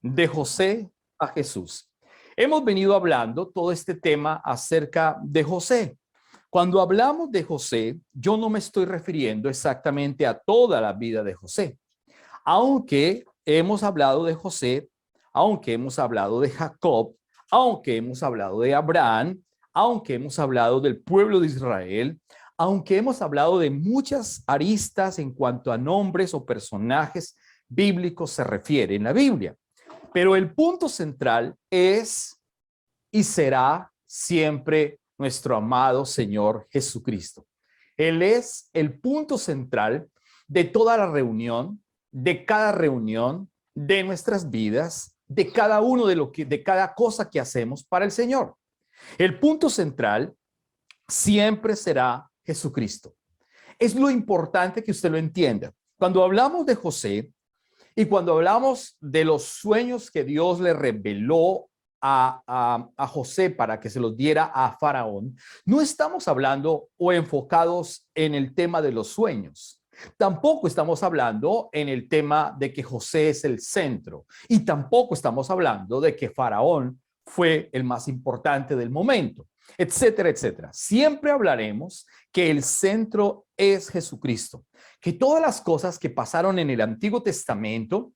De José a Jesús. Hemos venido hablando todo este tema acerca de José. Cuando hablamos de José, yo no me estoy refiriendo exactamente a toda la vida de José, aunque hemos hablado de José, aunque hemos hablado de Jacob, aunque hemos hablado de Abraham, aunque hemos hablado del pueblo de Israel, aunque hemos hablado de muchas aristas en cuanto a nombres o personajes bíblicos se refiere en la Biblia. Pero el punto central es y será siempre nuestro amado Señor Jesucristo. Él es el punto central de toda la reunión, de cada reunión, de nuestras vidas, de cada uno de cada cosa que hacemos para el Señor. El punto central siempre será Jesucristo. Es lo importante que usted lo entienda. Cuando hablamos de José, y cuando hablamos de los sueños que Dios le reveló a José para que se los diera a Faraón, no estamos hablando o enfocados en el tema de los sueños. Tampoco estamos hablando en el tema de que José es el centro. Y tampoco estamos hablando de que Faraón fue el más importante del momento, etcétera, etcétera. Siempre hablaremos que el centro es Jesucristo, que todas las cosas que pasaron en el Antiguo Testamento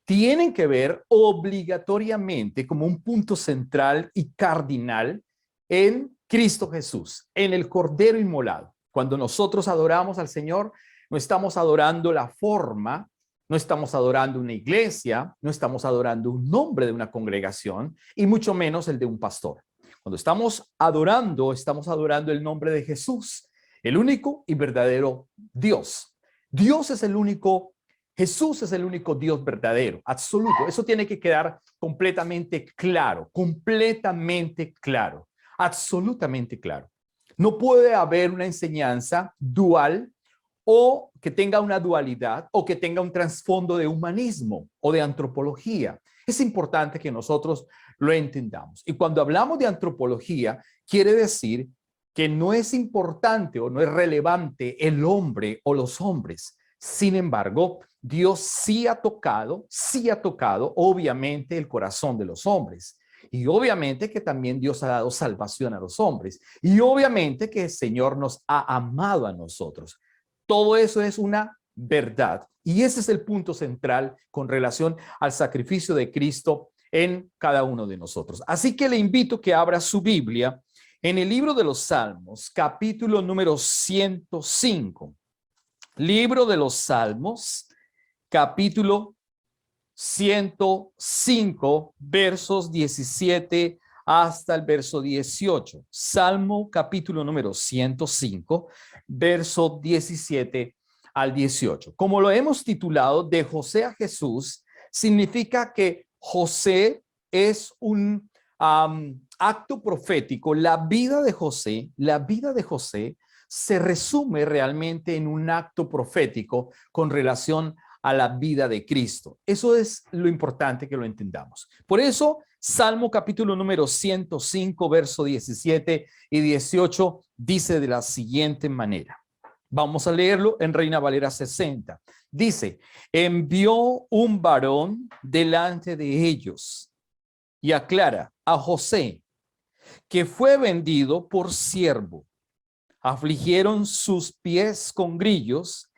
tienen que ver obligatoriamente como un punto central y cardinal en Cristo Jesús, en el Cordero inmolado. Cuando nosotros adoramos al Señor, no estamos adorando la forma, no estamos adorando una iglesia, no estamos adorando un nombre de una congregación y mucho menos el de un pastor. Cuando estamos adorando el nombre de Jesús, el único y verdadero Dios. Dios es el único, Jesús es el único Dios verdadero, absoluto. Eso tiene que quedar completamente claro, absolutamente claro. No puede haber una enseñanza dual o que tenga una dualidad o que tenga un trasfondo de humanismo o de antropología. Es importante que nosotros lo entendamos. Y cuando hablamos de antropología, quiere decir que no es importante o no es relevante el hombre o los hombres. Sin embargo, Dios sí ha tocado obviamente el corazón de los hombres. Y obviamente que también Dios ha dado salvación a los hombres. Y obviamente que el Señor nos ha amado a nosotros. Todo eso es una verdad. Y ese es el punto central con relación al sacrificio de Cristo en cada uno de nosotros. Así que le invito a que abra su Biblia en el libro de los Salmos, capítulo número 105. Libro de los Salmos, capítulo 105, versos 17 hasta el verso 18. Salmo, capítulo número 105, verso 17 al 18. Como lo hemos titulado, de José a Jesús, significa que José es un acto profético. La vida de José se resume realmente en un acto profético con relación a la vida de Cristo. Eso es lo importante que lo entendamos. Por eso, Salmo capítulo número 105, verso 17 y 18 dice de la siguiente manera. Vamos a leerlo en Reina Valera 60. Dice, envió un varón delante de ellos y aclara a José, que fue vendido por siervo. Afligieron sus pies con grillos,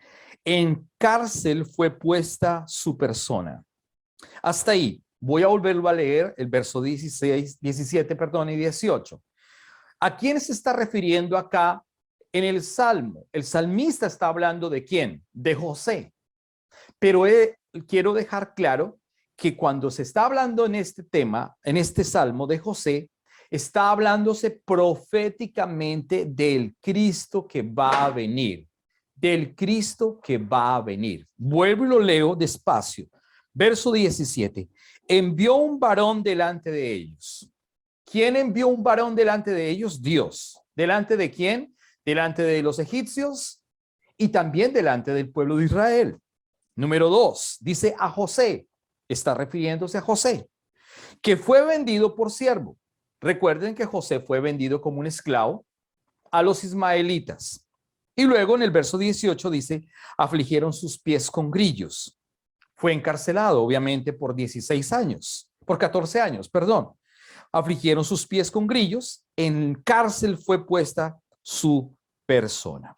en cárcel fue puesta su persona. Hasta ahí. Voy a volverlo a leer el verso 17 y 18. ¿A quién se está refiriendo acá en el Salmo? El salmista está hablando ¿de quién? De José. Pero quiero dejar claro que cuando se está hablando en este tema, en este Salmo de José, está hablándose proféticamente del Cristo que va a venir. Del Cristo que va a venir. Vuelvo y lo leo despacio. Verso 17. Envió un varón delante de ellos. ¿Quién envió un varón delante de ellos? Dios. ¿Delante de quién? Delante de los egipcios y también delante del pueblo de Israel. Número 2, dice a José. Está refiriéndose a José, que fue vendido por siervo. Recuerden que José fue vendido como un esclavo a los ismaelitas. Y luego en el verso 18 dice, afligieron sus pies con grillos. Fue encarcelado, obviamente, por 16 años, por 14 años, perdón. Afligieron sus pies con grillos, en cárcel fue puesta su persona.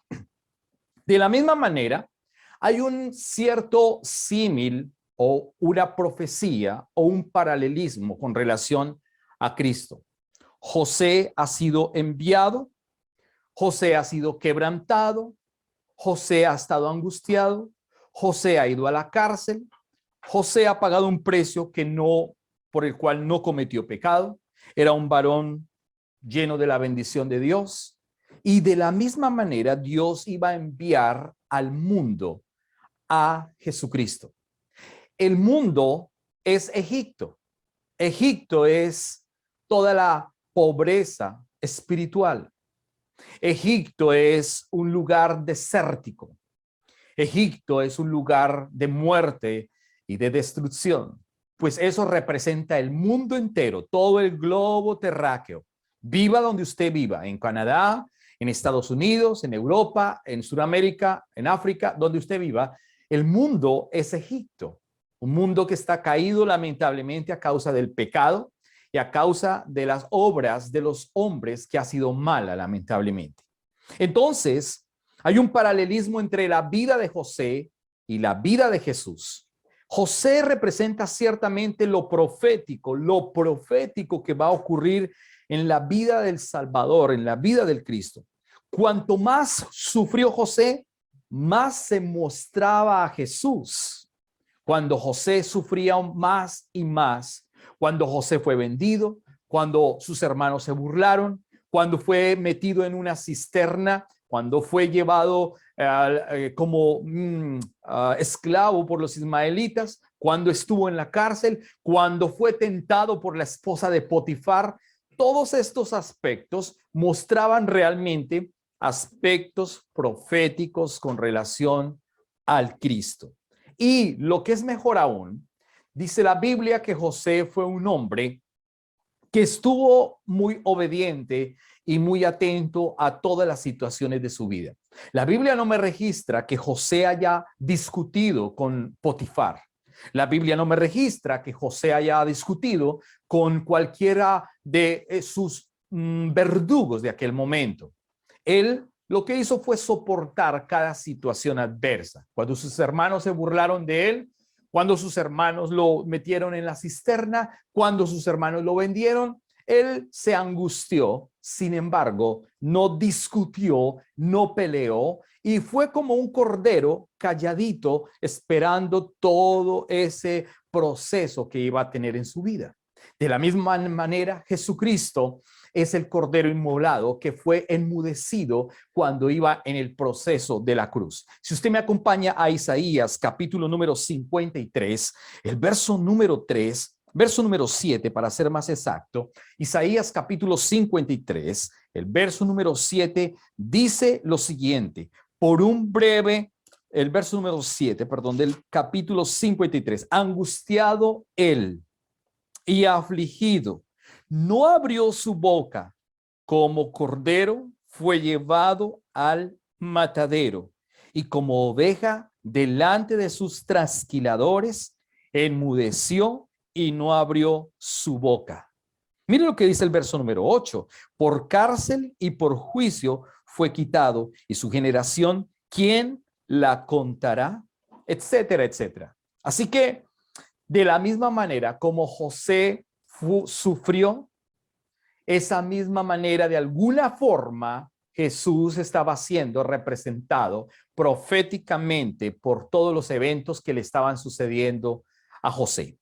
De la misma manera, hay un cierto símil o una profecía o un paralelismo con relación a Cristo. José ha sido enviado, José ha sido quebrantado, José ha estado angustiado, José ha ido a la cárcel, José ha pagado un precio por el cual no cometió pecado, era un varón lleno de la bendición de Dios, y de la misma manera Dios iba a enviar al mundo a Jesucristo. El mundo es Egipto. Egipto es toda la pobreza espiritual. Egipto es un lugar desértico. Egipto es un lugar de muerte y de destrucción, pues eso representa el mundo entero, todo el globo terráqueo. Viva donde usted viva, en Canadá, en Estados Unidos, en Europa, en Sudamérica, en África, donde usted viva, el mundo es Egipto, un mundo que está caído lamentablemente a causa del pecado y a causa de las obras de los hombres que ha sido mala lamentablemente. Entonces, hay un paralelismo entre la vida de José y la vida de Jesús. José representa ciertamente lo profético que va a ocurrir en la vida del Salvador, en la vida del Cristo. Cuanto más sufrió José, más se mostraba a Jesús. Cuando José sufría más y más, cuando José fue vendido, cuando sus hermanos se burlaron, cuando fue metido en una cisterna, cuando fue llevado como esclavo por los ismaelitas, cuando estuvo en la cárcel, cuando fue tentado por la esposa de Potifar. Todos estos aspectos mostraban realmente aspectos proféticos con relación al Cristo. Y lo que es mejor aún, dice la Biblia que José fue un hombre que estuvo muy obediente y muy atento a todas las situaciones de su vida. La Biblia no me registra que José haya discutido con Potifar. La Biblia no me registra que José haya discutido con cualquiera de sus verdugos de aquel momento. Él lo que hizo fue soportar cada situación adversa. Cuando sus hermanos se burlaron de él, cuando sus hermanos lo metieron en la cisterna, cuando sus hermanos lo vendieron, él se angustió, sin embargo, no discutió, no peleó y fue como un cordero calladito esperando todo ese proceso que iba a tener en su vida. De la misma manera, Jesucristo es el cordero inmolado que fue enmudecido cuando iba en el proceso de la cruz. Si usted me acompaña a Isaías, capítulo número 53, el verso número 3, verso número 7, para ser más exacto, Isaías capítulo 53, el verso número 7, dice lo siguiente: por un breve, el verso número 7, perdón, del capítulo 53, angustiado él y afligido, no abrió su boca, como cordero fue llevado al matadero, y como oveja delante de sus trasquiladores, enmudeció y no abrió su boca. Mire lo que dice el verso número 8: por cárcel y por juicio fue quitado, y su generación, ¿quién la contará? Etcétera, etcétera. Así que de la misma manera como José sufrió, esa misma manera, de alguna forma, Jesús estaba siendo representado proféticamente por todos los eventos que le estaban sucediendo a José.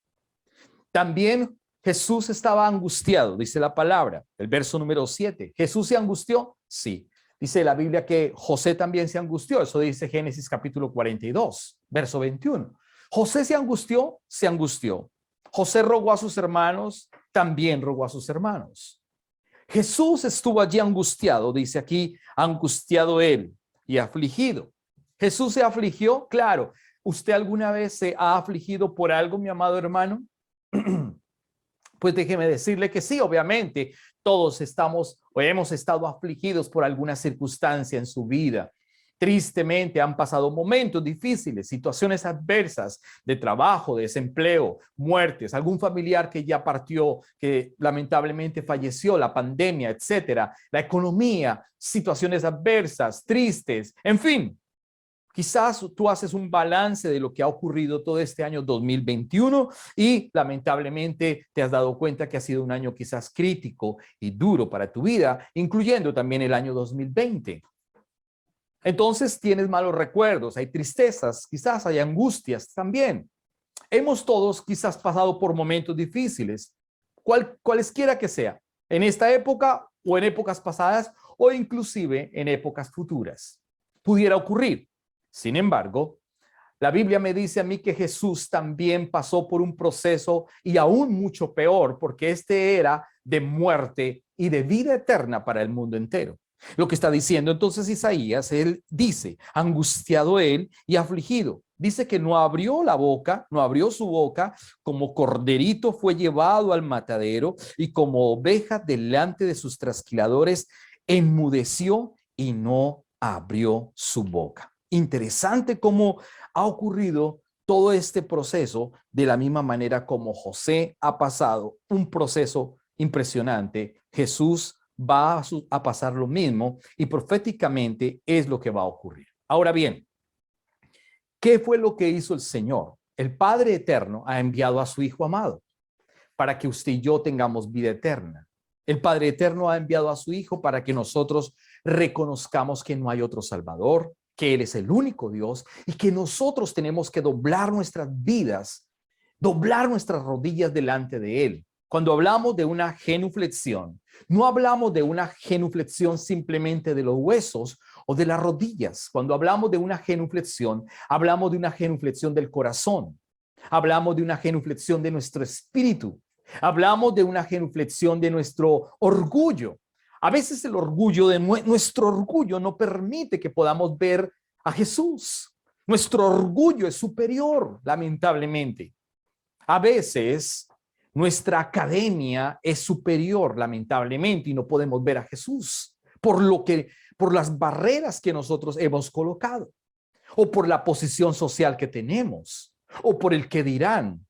También Jesús estaba angustiado, dice la palabra, el verso número 7. ¿Jesús se angustió? Sí. Dice la Biblia que José también se angustió. Eso dice Génesis capítulo 42, verso 21. José se angustió, se angustió. José rogó a sus hermanos, también rogó a sus hermanos. Jesús estuvo allí angustiado, dice aquí, angustiado él y afligido. ¿Jesús se afligió? Claro. ¿Usted alguna vez se ha afligido por algo, mi amado hermano? Pues déjeme decirle que sí, obviamente, todos estamos o hemos estado afligidos por alguna circunstancia en su vida. Tristemente han pasado momentos difíciles, situaciones adversas de trabajo, de desempleo, muertes, algún familiar que ya partió, que lamentablemente falleció, la pandemia, etcétera, la economía, situaciones adversas, tristes, en fin. Quizás tú haces un balance de lo que ha ocurrido todo este año 2021 y lamentablemente te has dado cuenta que ha sido un año quizás crítico y duro para tu vida, incluyendo también el año 2020. Entonces tienes malos recuerdos, hay tristezas, quizás hay angustias también. Hemos todos quizás pasado por momentos difíciles, cualesquiera que sea, en esta época o en épocas pasadas o inclusive en épocas futuras. Pudiera ocurrir. Sin embargo, la Biblia me dice a mí que Jesús también pasó por un proceso y aún mucho peor, porque este era de muerte y de vida eterna para el mundo entero. Lo que está diciendo entonces Isaías, él dice, angustiado él y afligido. Dice que no abrió la boca, no abrió su boca, como corderito fue llevado al matadero y como oveja delante de sus trasquiladores, enmudeció y no abrió su boca. Interesante cómo ha ocurrido todo este proceso de la misma manera como José ha pasado un proceso impresionante. Jesús va a pasar lo mismo y proféticamente es lo que va a ocurrir. Ahora bien, ¿qué fue lo que hizo el Señor? El Padre Eterno ha enviado a su Hijo amado para que usted y yo tengamos vida eterna. El Padre Eterno ha enviado a su Hijo para que nosotros reconozcamos que no hay otro Salvador, que Él es el único Dios y que nosotros tenemos que doblar nuestras vidas, doblar nuestras rodillas delante de Él. Cuando hablamos de una genuflexión, no hablamos de una genuflexión simplemente de los huesos o de las rodillas. Cuando hablamos de una genuflexión, hablamos de una genuflexión del corazón. Hablamos de una genuflexión de nuestro espíritu. Hablamos de una genuflexión de nuestro orgullo. A veces el orgullo de nuestro orgullo no permite que podamos ver a Jesús. Nuestro orgullo es superior, lamentablemente. A veces nuestra academia es superior, lamentablemente, y no podemos ver a Jesús por las barreras que nosotros hemos colocado, o por la posición social que tenemos, o por el que dirán,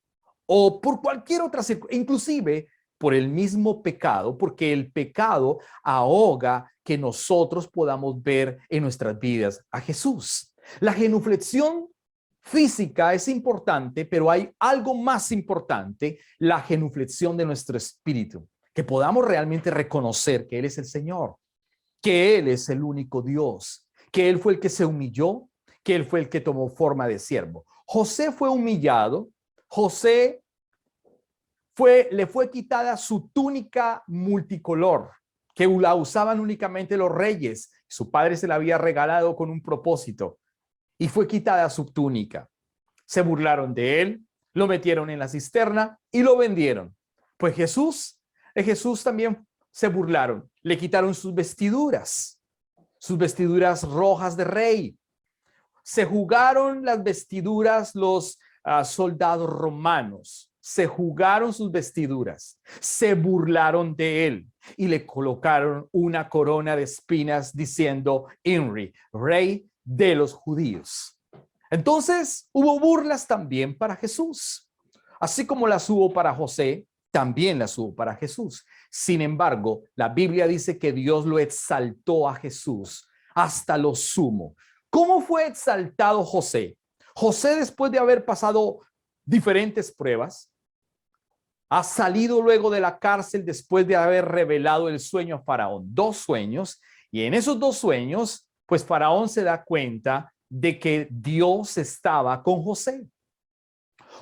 o por cualquier otra circunstancia, inclusive por el mismo pecado, porque el pecado ahoga que nosotros podamos ver en nuestras vidas a Jesús. La genuflexión física es importante, pero hay algo más importante, la genuflexión de nuestro espíritu, que podamos realmente reconocer que Él es el Señor, que Él es el único Dios, que Él fue el que se humilló, que Él fue el que tomó forma de siervo. José fue humillado, José le fue quitada su túnica multicolor, que la usaban únicamente los reyes. Su padre se la había regalado con un propósito y fue quitada su túnica. Se burlaron de él, lo metieron en la cisterna y lo vendieron. Pues de Jesús también se burlaron, le quitaron sus vestiduras rojas de rey. Se jugaron las vestiduras los soldados romanos. Se jugaron sus vestiduras, se burlaron de él y le colocaron una corona de espinas diciendo INRI, rey de los judíos. Entonces hubo burlas también para Jesús, así como las hubo para José, también las hubo para Jesús. Sin embargo, la Biblia dice que Dios lo exaltó a Jesús hasta lo sumo. ¿Cómo fue exaltado José? José, después de haber pasado diferentes pruebas, ha salido luego de la cárcel después de haber revelado el sueño a Faraón, 2 sueños, y en esos 2 sueños, pues Faraón se da cuenta de que Dios estaba con José.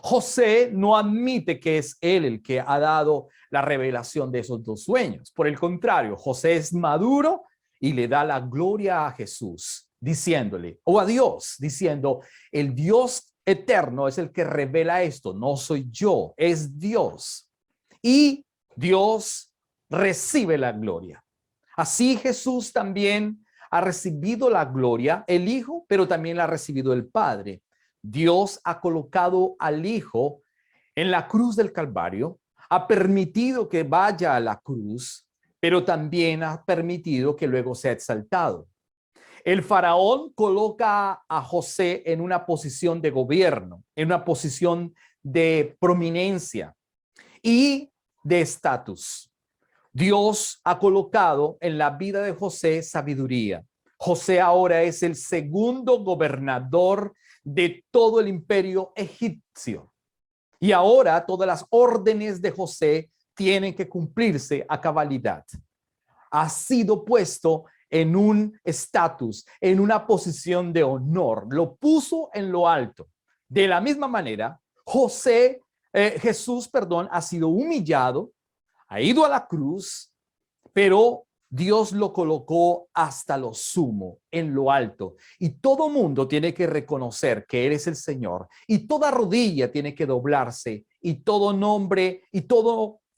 José no admite que es él el que ha dado la revelación de esos 2 sueños. Por el contrario, José es maduro y le da la gloria a Jesús, diciéndole, o a Dios, diciendo, el Dios eterno es el que revela esto, no soy yo, es Dios. Y Dios recibe la gloria. Así Jesús también ha recibido la gloria, el Hijo, pero también la ha recibido el Padre. Dios ha colocado al Hijo en la cruz del Calvario, ha permitido que vaya a la cruz, pero también ha permitido que luego sea exaltado. El faraón coloca a José en una posición de gobierno, en una posición de prominencia y de estatus. Dios ha colocado en la vida de José sabiduría. José ahora es el segundo gobernador de todo el imperio egipcio. Y ahora todas las órdenes de José tienen que cumplirse a cabalidad. Ha sido puesto en un estatus, en una posición de honor. Lo puso en lo alto. De la misma manera, Jesús, ha sido humillado, ha ido a la cruz, pero Dios lo colocó hasta lo sumo, en lo alto. Y todo mundo tiene que reconocer que Él es el Señor. Y toda rodilla tiene que doblarse. Y todo nombre y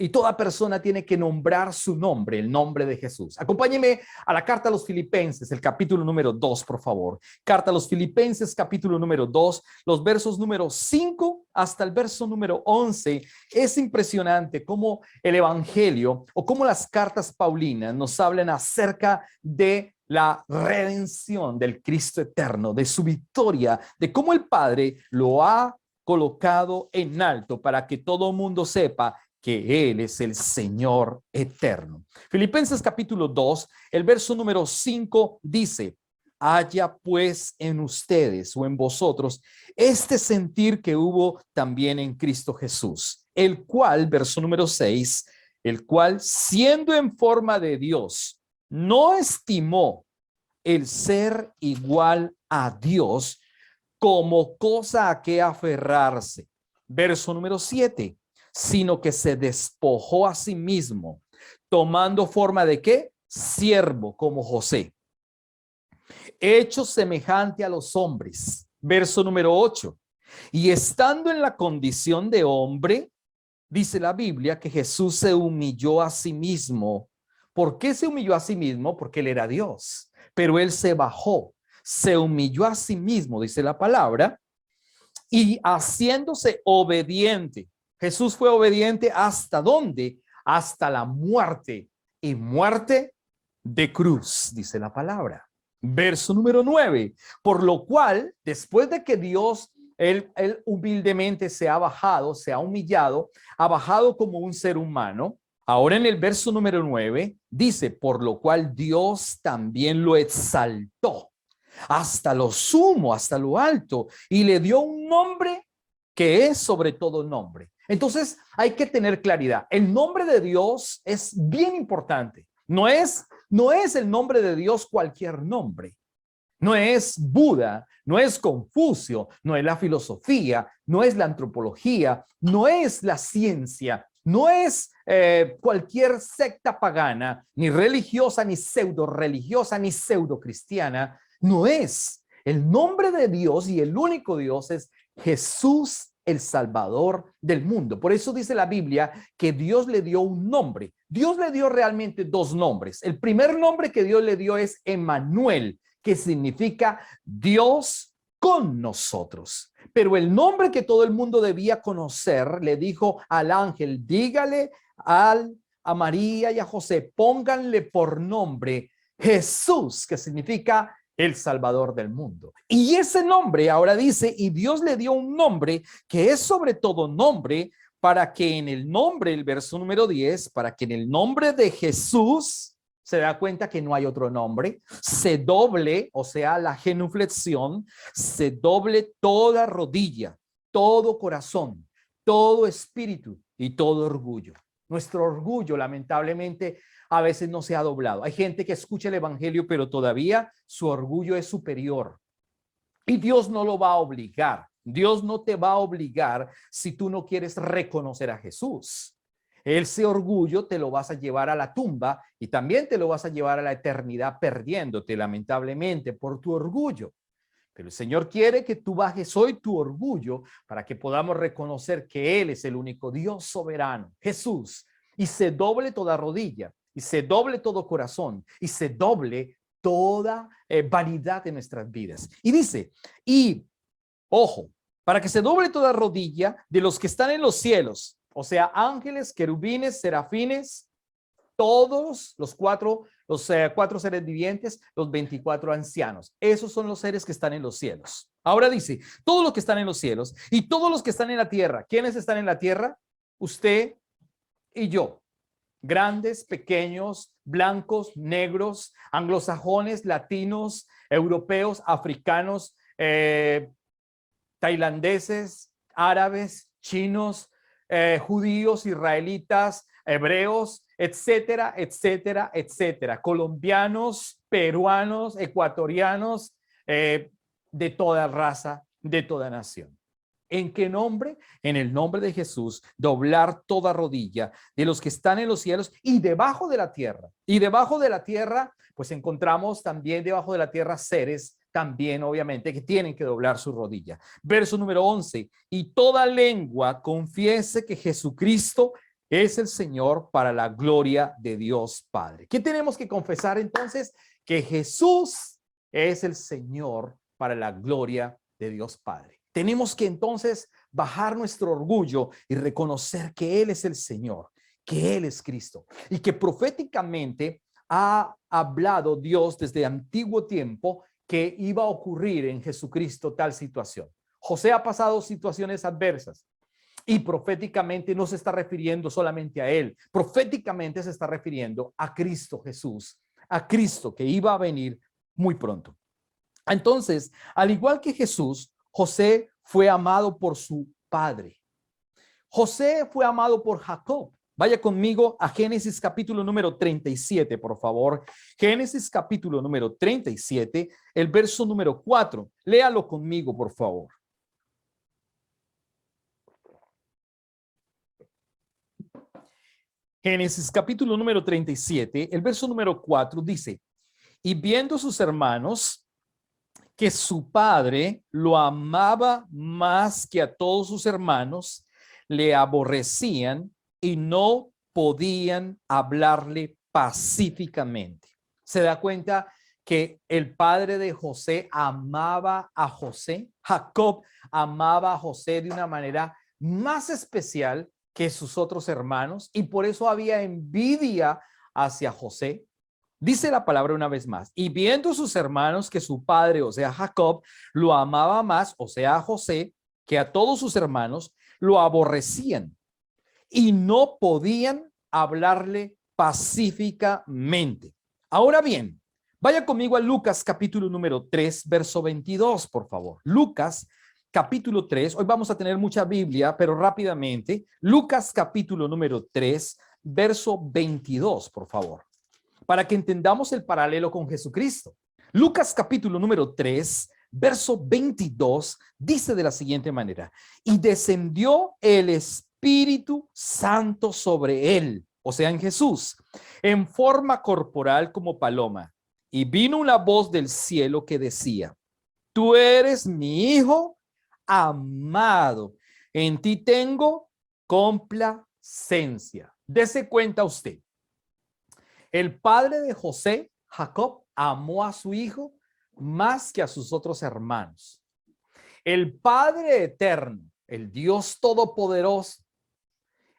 toda persona tiene que nombrar su nombre, el nombre de Jesús. Acompáñeme a la carta a los Filipenses, el capítulo número 2, por favor. Carta a los Filipenses, capítulo número 2, los versos número 5 hasta el verso número 11. Es impresionante cómo el Evangelio o cómo las cartas paulinas nos hablan acerca de la redención del Cristo eterno, de su victoria, de cómo el Padre lo ha colocado en alto para que todo mundo sepa que Él es el Señor eterno. Filipenses capítulo 2, el verso número 5 dice: haya pues en ustedes o en vosotros este sentir que hubo también en Cristo Jesús, el cual, verso número 6, el cual siendo en forma de Dios, no estimó el ser igual a Dios como cosa a que aferrarse. Verso número 7, sino que se despojó a sí mismo, tomando forma de ¿qué? Siervo, como José, hecho semejante a los hombres. Verso número 8, y estando en la condición de hombre, dice la Biblia que Jesús se humilló a sí mismo. ¿Por qué se humilló a sí mismo? Porque Él era Dios, pero Él se bajó, se humilló a sí mismo, dice la palabra, y haciéndose obediente. Jesús fue obediente ¿hasta dónde? Hasta la muerte, y muerte de cruz, dice la palabra. Verso número 9, por lo cual, después de que Dios, él humildemente se ha bajado, se ha humillado, ha bajado como un ser humano. Ahora en el verso número 9 dice, por lo cual Dios también lo exaltó hasta lo sumo, hasta lo alto, y le dio un nombre que es sobre todo nombre. Entonces hay que tener claridad. El nombre de Dios es bien importante. No es el nombre de Dios cualquier nombre. No es Buda, no es Confucio, no es la filosofía, no es la antropología, no es la ciencia, no es cualquier secta pagana, ni religiosa, ni pseudo religiosa, ni pseudo cristiana. No es. El nombre de Dios y el único Dios es Jesús, el Salvador del mundo. Por eso dice la Biblia que Dios le dio un nombre. Dios le dio realmente dos nombres. El primer nombre que Dios le dio es Emmanuel, que significa Dios con nosotros. Pero el nombre que todo el mundo debía conocer, le dijo al ángel, dígale a María y a José, pónganle por nombre Jesús, que significa el Salvador del mundo. Y ese nombre ahora dice, y Dios le dio un nombre que es sobre todo nombre, para que en el nombre, el verso número 10, para que en el nombre de Jesús, se da cuenta que no hay otro nombre, se doble, o sea, la genuflexión, se doble toda rodilla, todo corazón, todo espíritu y todo orgullo. Nuestro orgullo, lamentablemente, a veces no se ha doblado. Hay gente que escucha el evangelio, pero todavía su orgullo es superior. Y Dios no lo va a obligar. Dios no te va a obligar si tú no quieres reconocer a Jesús. Ese orgullo te lo vas a llevar a la tumba y también te lo vas a llevar a la eternidad perdiéndote lamentablemente por tu orgullo. Pero el Señor quiere que tú bajes hoy tu orgullo para que podamos reconocer que Él es el único Dios soberano, Jesús, y se doble toda rodilla, y se doble todo corazón, y se doble toda vanidad de nuestras vidas. Y dice, y ojo, para que se doble toda rodilla de los que están en los cielos, o sea, ángeles, querubines, serafines, todos los cuatro seres vivientes, los 24 ancianos. Esos son los seres que están en los cielos. Ahora dice, todos los que están en los cielos y todos los que están en la tierra. ¿Quiénes están en la tierra? Usted y yo. Grandes, pequeños, blancos, negros, anglosajones, latinos, europeos, africanos, tailandeses, árabes, chinos, judíos, israelitas, hebreos, etcétera, etcétera, etcétera. Colombianos, peruanos, ecuatorianos, de toda raza, de toda nación. ¿En qué nombre? En el nombre de Jesús, doblar toda rodilla de los que están en los cielos y debajo de la tierra. Y debajo de la tierra, pues encontramos también debajo de la tierra seres también, obviamente, que tienen que doblar su rodilla. Verso número 11. Y toda lengua confiese que Jesucristo es el Señor para la gloria de Dios Padre. ¿Qué tenemos que confesar entonces? Que Jesús es el Señor para la gloria de Dios Padre. Tenemos que entonces bajar nuestro orgullo y reconocer que Él es el Señor, que Él es Cristo y que proféticamente ha hablado Dios desde antiguo tiempo que iba a ocurrir en Jesucristo tal situación. José ha pasado situaciones adversas y proféticamente no se está refiriendo solamente a Él, proféticamente se está refiriendo a Cristo Jesús, a Cristo que iba a venir muy pronto. Entonces, al igual que Jesús, José fue amado por su padre. José fue amado por Jacob. Vaya conmigo a Génesis capítulo número 37, por favor. Génesis capítulo número 37, el verso número 4. Léalo conmigo, por favor. Génesis capítulo número 37, el verso número 4 dice, y viendo sus hermanos que su padre lo amaba más que a todos sus hermanos, le aborrecían y no podían hablarle pacíficamente. ¿Se da cuenta que el padre de José amaba a José? Jacob amaba a José de una manera más especial que sus otros hermanos y por eso había envidia hacia José. Dice la palabra una vez más, y viendo sus hermanos que su padre, o sea, Jacob, lo amaba más, o sea, a José, que a todos sus hermanos, lo aborrecían y no podían hablarle pacíficamente. Ahora bien, vaya conmigo a Lucas capítulo número 3, verso 22, por favor. Lucas capítulo 3, hoy vamos a tener mucha Biblia, pero rápidamente, Lucas capítulo número 3, verso 22, por favor, para que entendamos el paralelo con Jesucristo. Lucas capítulo número 3, verso 22, dice de la siguiente manera, y descendió el Espíritu Santo sobre él, o sea, en Jesús, en forma corporal como paloma, y vino una voz del cielo que decía, tú eres mi hijo amado, en ti tengo complacencia. Dese cuenta usted. El padre de José, Jacob, amó a su hijo más que a sus otros hermanos. El Padre eterno, el Dios todopoderoso,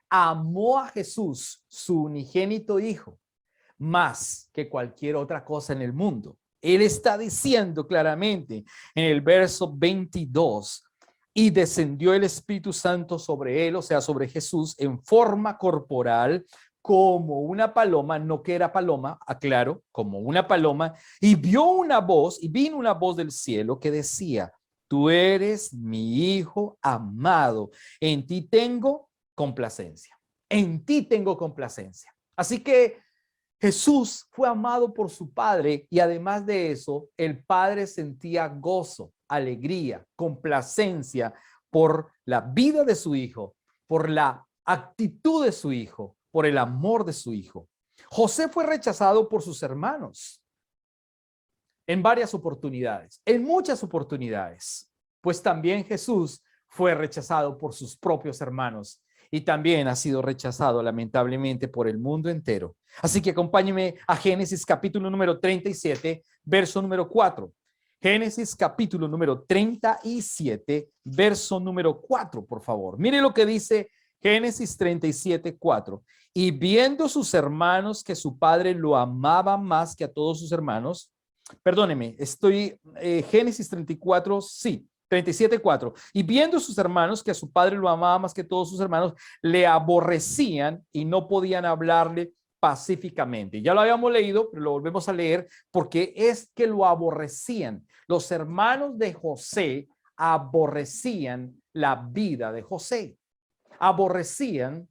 amó a Jesús, su unigénito hijo, más que cualquier otra cosa en el mundo. Él está diciendo claramente en el verso 22, y descendió el Espíritu Santo sobre él, o sea, sobre Jesús, en forma corporal, como una paloma, no que era paloma, aclaro, como una paloma, y vino una voz del cielo que decía, tú eres mi hijo amado, en ti tengo complacencia, en ti tengo complacencia. Así que Jesús fue amado por su Padre y además de eso, el Padre sentía gozo, alegría, complacencia por la vida de su hijo, por la actitud de su hijo, por el amor de su hijo. José fue rechazado por sus hermanos en varias oportunidades, en muchas oportunidades, pues también Jesús fue rechazado por sus propios hermanos y también ha sido rechazado lamentablemente por el mundo entero. Así que acompáñenme a Génesis capítulo número 37, verso número 4. Génesis capítulo número 37, verso número 4, por favor. Mire lo que dice Génesis 37:4. Y viendo sus hermanos que su padre lo amaba más que a todos sus hermanos, perdóneme, Génesis 34, sí, 37:4. Y viendo sus hermanos que a su padre lo amaba más que todos sus hermanos, le aborrecían y no podían hablarle pacíficamente. Ya lo habíamos leído, pero lo volvemos a leer porque es que lo aborrecían. Los hermanos de José aborrecían la vida de José, aborrecían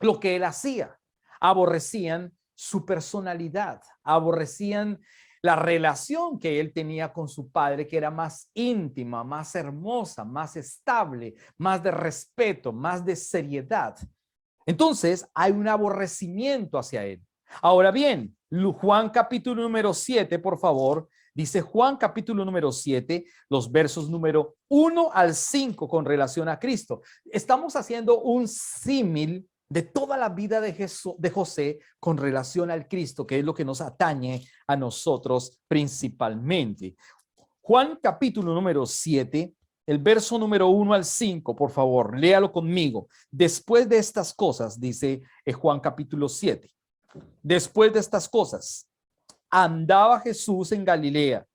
lo que él hacía, aborrecían su personalidad, aborrecían la relación que él tenía con su padre, que era más íntima, más hermosa, más estable, más de respeto, más de seriedad. Entonces hay un aborrecimiento hacia él. Ahora bien, Juan capítulo número 7, por favor, dice Juan capítulo número 7, los versos número 1 al 5 con relación a Cristo. Estamos haciendo un símil de toda la vida de José con relación al Cristo, que es lo que nos atañe a nosotros principalmente. Juan capítulo número 7, el verso número 1 al 5, por favor, léalo conmigo. Después de estas cosas, dice Juan capítulo 7, después de estas cosas, andaba Jesús en Galilea,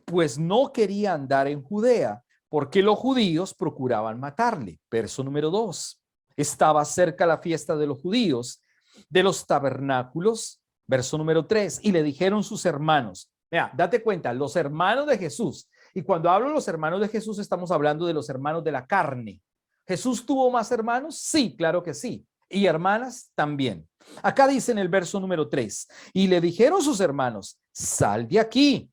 pues no quería andar en Judea, porque los judíos procuraban matarle. Verso número 2. Estaba cerca la fiesta de los judíos, de los tabernáculos. Verso número 3. Y le dijeron sus hermanos. Mira, date cuenta, los hermanos de Jesús. Y cuando hablo de los hermanos de Jesús, estamos hablando de los hermanos de la carne. ¿Jesús tuvo más hermanos? Sí, claro que sí. Y hermanas también. Acá dice en el verso número 3. Y le dijeron sus hermanos, sal de aquí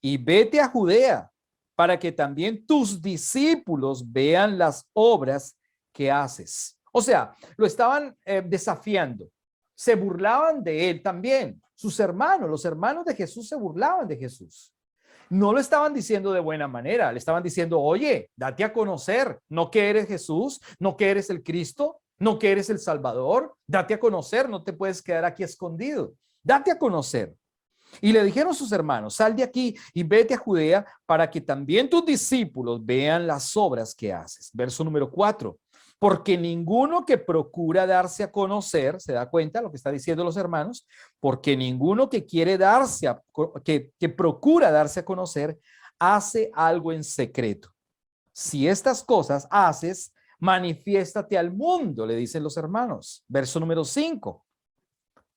y vete a Judea, para que también tus discípulos vean las obras que haces. O sea, lo estaban desafiando. Se burlaban de él también. Sus hermanos, los hermanos de Jesús se burlaban de Jesús. No lo estaban diciendo de buena manera. Le estaban diciendo, oye, date a conocer. No que eres Jesús, no que eres el Cristo, no que eres el Salvador. Date a conocer, no te puedes quedar aquí escondido. Date a conocer. Y le dijeron sus hermanos, sal de aquí y vete a Judea para que también tus discípulos vean las obras que haces. Verso número 4. Porque ninguno que procura darse a conocer, ¿se da cuenta lo que está diciendo los hermanos? Porque ninguno que quiere que procura darse a conocer, hace algo en secreto. Si estas cosas haces, manifiéstate al mundo, le dicen los hermanos. Verso número 5.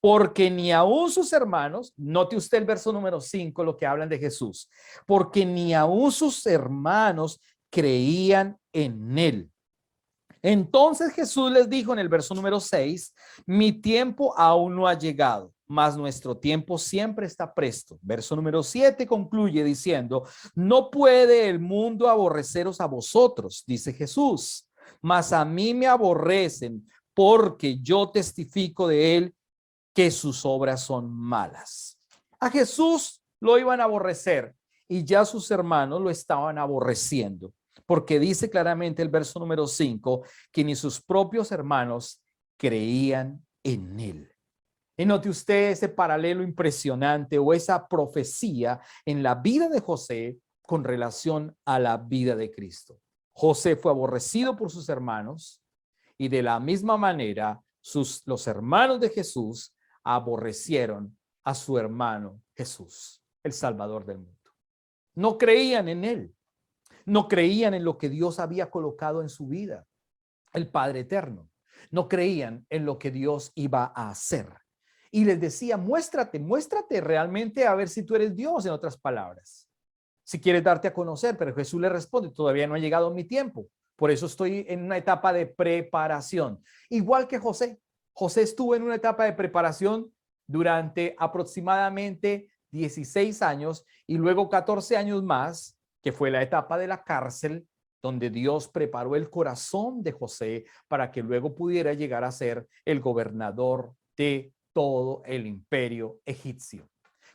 Porque ni aún sus hermanos, note usted el verso número 5, lo que hablan de Jesús, porque ni aún sus hermanos creían en él. Entonces Jesús les dijo en el verso número 6, mi tiempo aún no ha llegado, mas nuestro tiempo siempre está presto. Verso número 7 concluye diciendo, no puede el mundo aborreceros a vosotros, dice Jesús, mas a mí me aborrecen porque yo testifico de él que sus obras son malas. A Jesús lo iban a aborrecer y ya sus hermanos lo estaban aborreciendo, porque dice claramente el verso número 5 que ni sus propios hermanos creían en él. Y note usted ese paralelo impresionante o esa profecía en la vida de José con relación a la vida de Cristo. José fue aborrecido por sus hermanos y de la misma manera los hermanos de Jesús aborrecieron a su hermano Jesús, el Salvador del mundo. No creían en él, no creían en lo que Dios había colocado en su vida, el Padre Eterno. No creían en lo que Dios iba a hacer. Y les decía, muéstrate realmente a ver si tú eres Dios, en otras palabras. Si quieres darte a conocer, pero Jesús le responde, todavía no ha llegado mi tiempo. Por eso estoy en una etapa de preparación. Igual que José. José estuvo en una etapa de preparación durante aproximadamente 16 años y luego 14 años más, que fue la etapa de la cárcel, donde Dios preparó el corazón de José para que luego pudiera llegar a ser el gobernador de todo el imperio egipcio.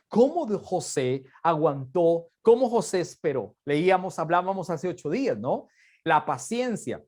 ¿Cómo José aguantó? ¿Cómo José esperó? Hablábamos hace 8 días, ¿no? La paciencia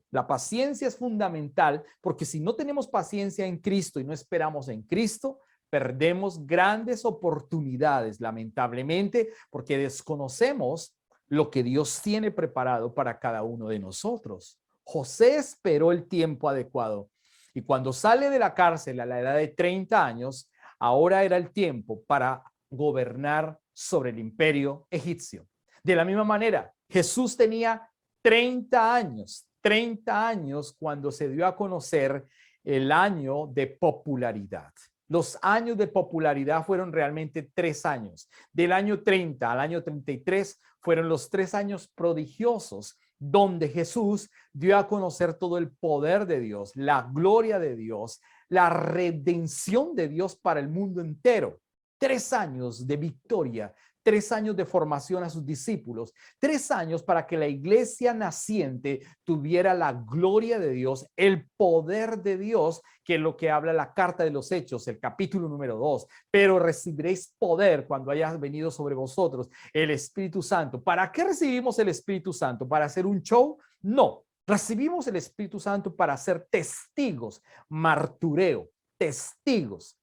es fundamental porque si no tenemos paciencia en Cristo y no esperamos en Cristo, perdemos grandes oportunidades, lamentablemente, porque desconocemos lo que Dios tiene preparado para cada uno de nosotros. José esperó el tiempo adecuado Y cuando sale de la cárcel a la edad de 30 años, ahora era el tiempo para gobernar sobre el imperio egipcio. De la misma manera, Jesús tenía 30 años cuando se dio a conocer el año de popularidad. Los años de popularidad fueron realmente 3 años. Del año 30 al año 33 fueron los 3 años prodigiosos donde Jesús dio a conocer todo el poder de Dios, la gloria de Dios, la redención de Dios para el mundo entero. 3 años de victoria, 3 años de formación a sus discípulos, 3 años para que la iglesia naciente tuviera la gloria de Dios, el poder de Dios, que es lo que habla la carta de los Hechos, el capítulo número 2. Pero recibiréis poder cuando haya venido sobre vosotros el Espíritu Santo. ¿Para qué recibimos el Espíritu Santo? ¿Para hacer un show? No. Recibimos el Espíritu Santo para ser testigos, martureo, testigos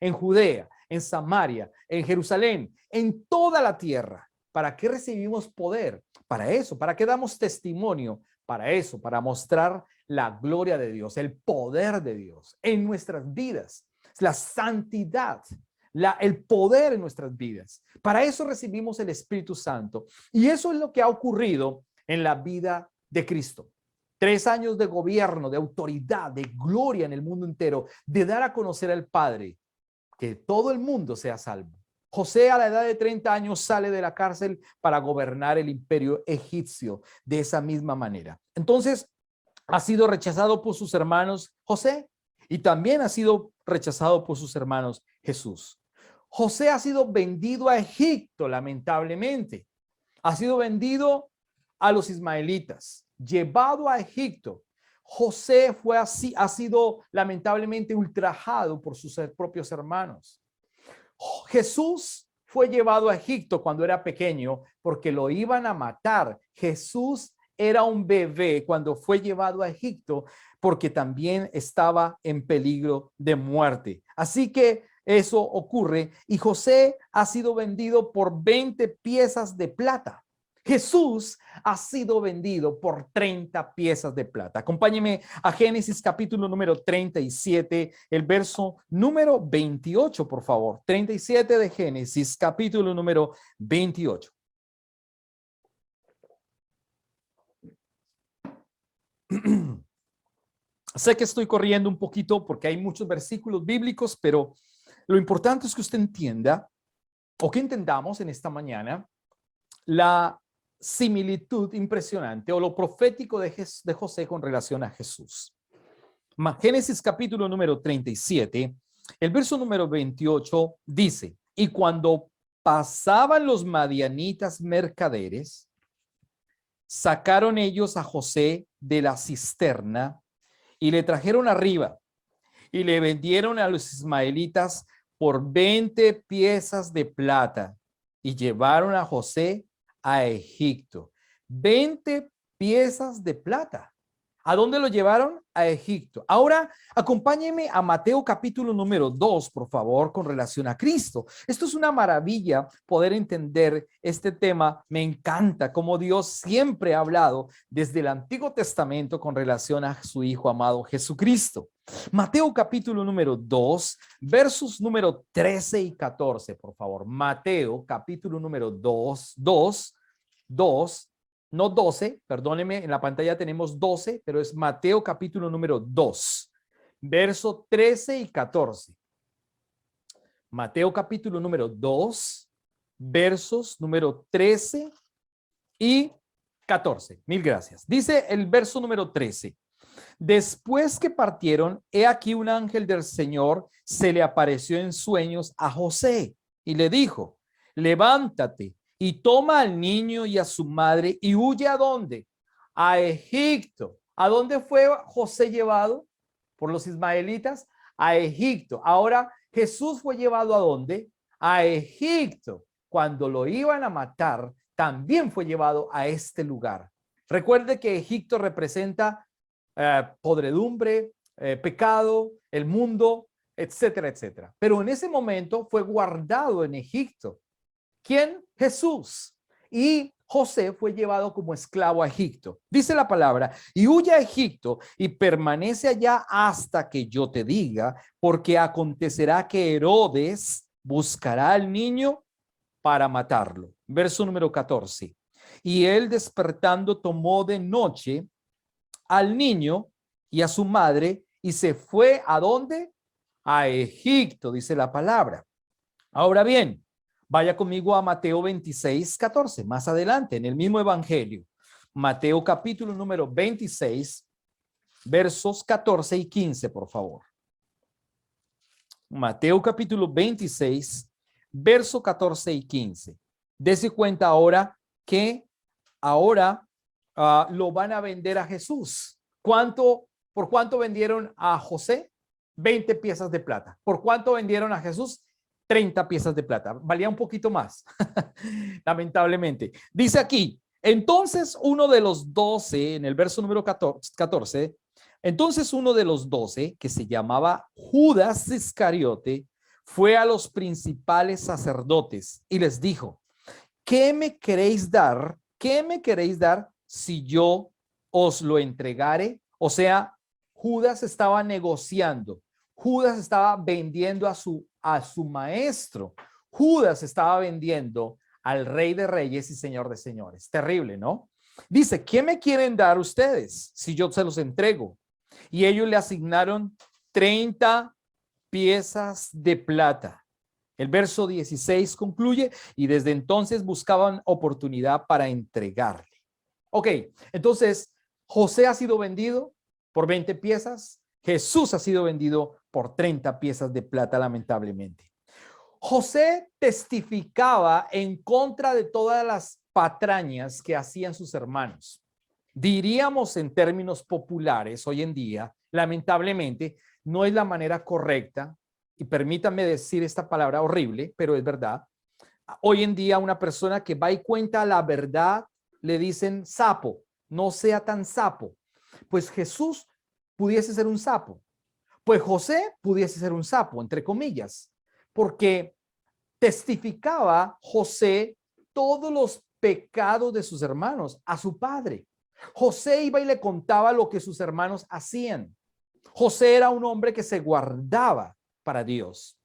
en Judea, en Samaria, en Jerusalén, en toda la tierra. ¿Para qué recibimos poder? Para eso, ¿para qué damos testimonio? Para eso, para mostrar la gloria de Dios, el poder de Dios en nuestras vidas, la santidad, el poder en nuestras vidas. Para eso recibimos el Espíritu Santo. Y eso es lo que ha ocurrido en la vida de Cristo. 3 años de gobierno, de autoridad, de gloria en el mundo entero, de dar a conocer al Padre, que todo el mundo sea salvo. José a la edad de 30 años sale de la cárcel para gobernar el imperio egipcio de esa misma manera. Entonces, ha sido rechazado por sus hermanos José y también ha sido rechazado por sus hermanos Jesús. José ha sido vendido a Egipto, lamentablemente. Ha sido vendido a los ismaelitas, llevado a Egipto. José ha sido lamentablemente ultrajado por sus propios hermanos. Jesús fue llevado a Egipto cuando era pequeño porque lo iban a matar. Jesús era un bebé cuando fue llevado a Egipto porque también estaba en peligro de muerte. Así que eso ocurre y José ha sido vendido por 20 piezas de plata. Jesús ha sido vendido por 30 piezas de plata. Acompáñeme a Génesis capítulo número 37, el verso número 28, por favor. 37 de Génesis capítulo número 28. Sé que estoy corriendo un poquito porque hay muchos versículos bíblicos, pero lo importante es que usted entienda o que entendamos en esta mañana la similitud impresionante o lo profético de José con relación a Jesús. Génesis capítulo número 37, el verso número 28 dice, y cuando pasaban los madianitas mercaderes, sacaron ellos a José de la cisterna y le trajeron arriba y le vendieron a los ismaelitas por 20 piezas de plata y llevaron a José a Egipto. 20 piezas de plata. ¿A dónde lo llevaron? A Egipto. Ahora, acompáñenme a Mateo capítulo número 2, por favor, con relación a Cristo. Esto es una maravilla poder entender este tema. Me encanta cómo Dios siempre ha hablado desde el Antiguo Testamento con relación a su Hijo amado Jesucristo. Mateo capítulo número 2, versos número 13 y 14, por favor. Mateo capítulo número 2, no 12, perdóneme, en la pantalla tenemos 12, pero es Mateo capítulo número 2, verso 13 y 14. Mateo capítulo número 2, versos número 13 y 14. Mil gracias. Dice el verso número 13. Después que partieron, he aquí un ángel del Señor se le apareció en sueños a José y le dijo, levántate y toma al niño y a su madre y huye ¿a dónde? A Egipto. ¿A dónde fue José llevado por los ismaelitas? A Egipto. Ahora Jesús fue llevado ¿a dónde? A Egipto. Cuando lo iban a matar, también fue llevado a este lugar. Recuerde que Egipto representa podredumbre, pecado, el mundo, etcétera, etcétera. Pero en ese momento fue guardado en Egipto. ¿Quién? Jesús. y José fue llevado como esclavo a Egipto. Dice la palabra, y huye a Egipto y permanece allá hasta que yo te diga, porque acontecerá que Herodes buscará al niño para matarlo. Verso número 14. Y él despertando tomó de noche al niño y a su madre y se fue ¿a dónde? A Egipto, dice la palabra. Ahora bien, vaya conmigo a Mateo 26, 14, más adelante, en el mismo evangelio. Mateo capítulo número 26, versos 14 y 15, por favor. Mateo capítulo 26, verso 14 y 15. Dese cuenta ahora que ahora lo van a vender a Jesús. ¿Por cuánto vendieron a José? 20 piezas de plata. ¿Por cuánto vendieron a Jesús? 30 piezas de plata. Valía un poquito más, lamentablemente. Dice aquí, entonces uno de los 12, en el verso número 14, entonces uno de los 12, que se llamaba Judas Iscariote, fue a los principales sacerdotes y les dijo, ¿qué me queréis dar? ¿Qué me queréis dar si yo os lo entregare? O sea, Judas estaba negociando. Judas estaba vendiendo a su maestro. Judas estaba vendiendo al Rey de Reyes y Señor de Señores. Terrible, ¿no? Dice, ¿qué me quieren dar ustedes si yo se los entrego? Y ellos le asignaron 30 piezas de plata. El verso 16 concluye, y desde entonces buscaban oportunidad para entregarle. Ok, entonces José ha sido vendido por 20 piezas, Jesús ha sido vendido por 30 piezas de plata, lamentablemente. José testificaba en contra de todas las patrañas que hacían sus hermanos. Diríamos en términos populares hoy en día, lamentablemente, no es la manera correcta, y permítanme decir esta palabra horrible, pero es verdad. Hoy en día una persona que va y cuenta la verdad le dicen sapo, no sea tan sapo. Pues Jesús pudiese ser un sapo, pues José pudiese ser un sapo, entre comillas, porque testificaba José todos los pecados de sus hermanos a su padre. José iba y le contaba lo que sus hermanos hacían. José era un hombre que se guardaba para Dios.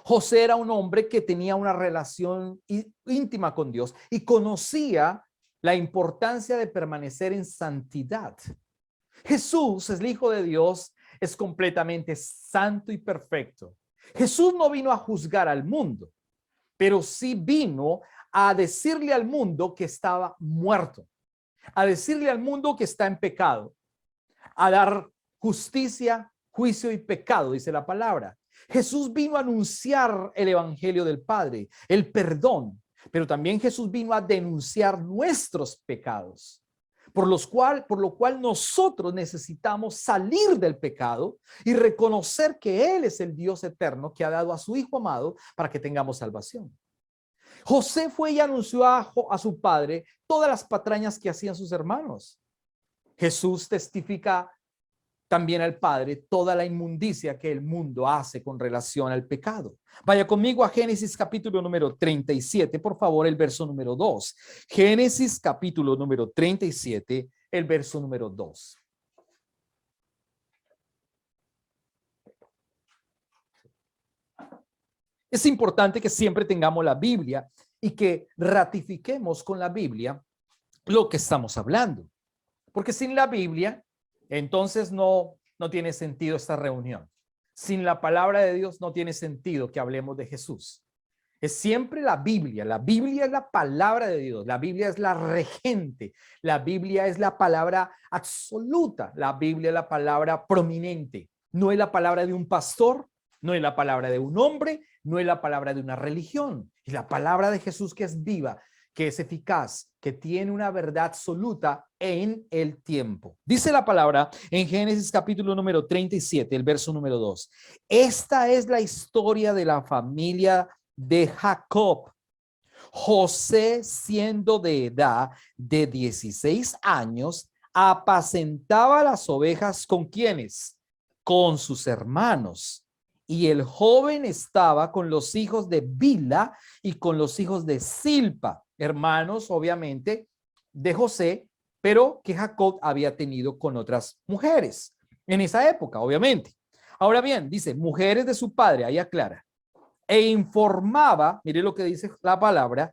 José era un hombre que tenía una relación íntima con Dios y conocía la importancia de permanecer en santidad. Jesús es el Hijo de Dios, es completamente santo y perfecto. Jesús no vino a juzgar al mundo, pero sí vino a decirle al mundo que estaba muerto, a decirle al mundo que está en pecado, a dar justicia, juicio y pecado, dice la palabra. Jesús vino a anunciar el evangelio del Padre, el perdón, pero también Jesús vino a denunciar nuestros pecados, por lo cual nosotros necesitamos salir del pecado y reconocer que Él es el Dios eterno que ha dado a su Hijo amado para que tengamos salvación. José fue y anunció a su padre todas las patrañas que hacían sus hermanos. Jesús testifica también al Padre toda la inmundicia que el mundo hace con relación al pecado. Vaya conmigo a Génesis capítulo número 37, por favor, el verso número 2. Génesis capítulo número 37, el verso número 2. Es importante que siempre tengamos la Biblia y que ratifiquemos con la Biblia lo que estamos hablando. Porque sin la Biblia, entonces no tiene sentido esta reunión. Sin la palabra de Dios no tiene sentido que hablemos de Jesús. Es siempre la Biblia. La Biblia es la palabra de Dios. La Biblia es la regente. La Biblia es la palabra absoluta. La Biblia es la palabra prominente. No es la palabra de un pastor, no es la palabra de un hombre, no es la palabra de una religión. Es la palabra de Jesús que es viva, que es eficaz, que tiene una verdad absoluta en el tiempo. Dice la palabra en Génesis capítulo número 37, el verso número 2. Esta es la historia de la familia de Jacob. José, siendo de edad de 16 años, apacentaba las ovejas ¿con quiénes? Con sus hermanos. Y el joven estaba con los hijos de Bila y con los hijos de Silpa. hermanos, obviamente, de José, pero que Jacob había tenido con otras mujeres en esa época, obviamente. Ahora bien, dice, mujeres de su padre, ahí aclara, e informaba, mire lo que dice la palabra,